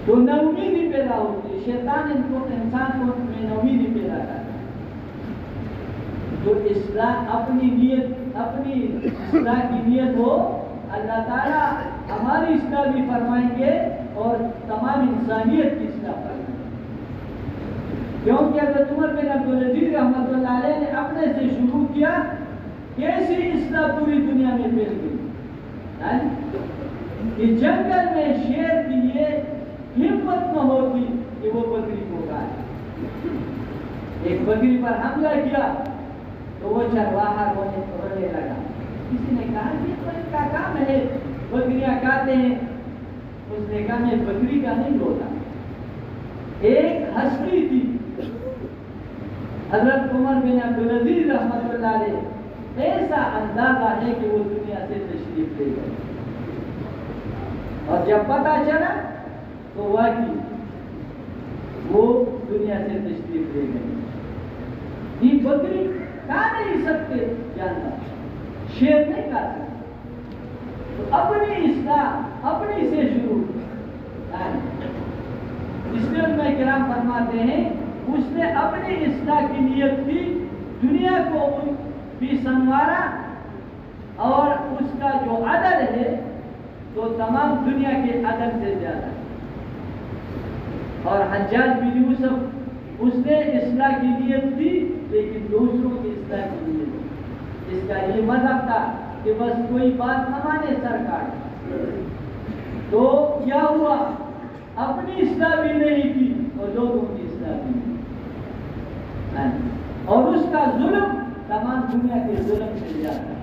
تو نومیدی پیدا ہوتی ہے، شیطان انسان کو میں نومیدی پیدا کرتا ہے۔ جو اصلاح اپنی نیت، اپنی اصلاح کی نیت ہو، اللہ تعالیٰ ہماری اصلاح بھی فرمائیں گے اور تمام انسانیت کی اصلاح فرمائیں گے۔ کیونکہ حضرت عمر بن عبدالعزیز رحمۃ اللہ علیہ نے اپنے سے شروع کیا، کیسی اصلاح پوری دنیا میں پھیل گئی کہ جنگل میں شیر کی یہ ہمت نہ ہوتی کہ وہ بکری کو کھائے۔ ایک بکری پر حملہ کیا تو وہ چرواہا رونے لگا، کسی نے کہا کہ تو ان کا کام ہے بکریاں کھاتے ہیں، اس نے کہا میں بکری کا نہیں روتا۔ ایک ہستی تھی حضرت عمر بن عبدالعزیز رحمۃ اللہ علیہ، ایسا اندازہ ہے کہ وہ دنیا سے تشریف لے گئے، اور جب پتہ چلا تو واقعی وہ دنیا سے تشریف لے گئے۔ یہ بکری کھا نہیں سکتے جانور، شیر نہیں کھا سکتے، تو اپنی اصلاح اپنی سے شروع۔ اس لیے علماء کرام فرماتے ہیں اس نے اپنی اصلاح کی نیت کی، دنیا کو بھی سنوارا، اور اس کا جو عدل ہے تو تمام دنیا کے عدل سے زیادہ ہے۔ اور حجاج بن یوسف اس نے اصلاح کی نیت کی، لیکن دوسروں کی اصلاح کی نیت کی۔ اس کا یہ مذہب تھا کہ بس کوئی بات نہ مانے سر کاٹ، تو کیا ہوا، اپنی اصلاح بھی نہیں کی اور لوگوں کی اصلاح بھی نہیں کی، اور اس کا ظلم تمام دنیا کے ظلم سے زیادہ ہے۔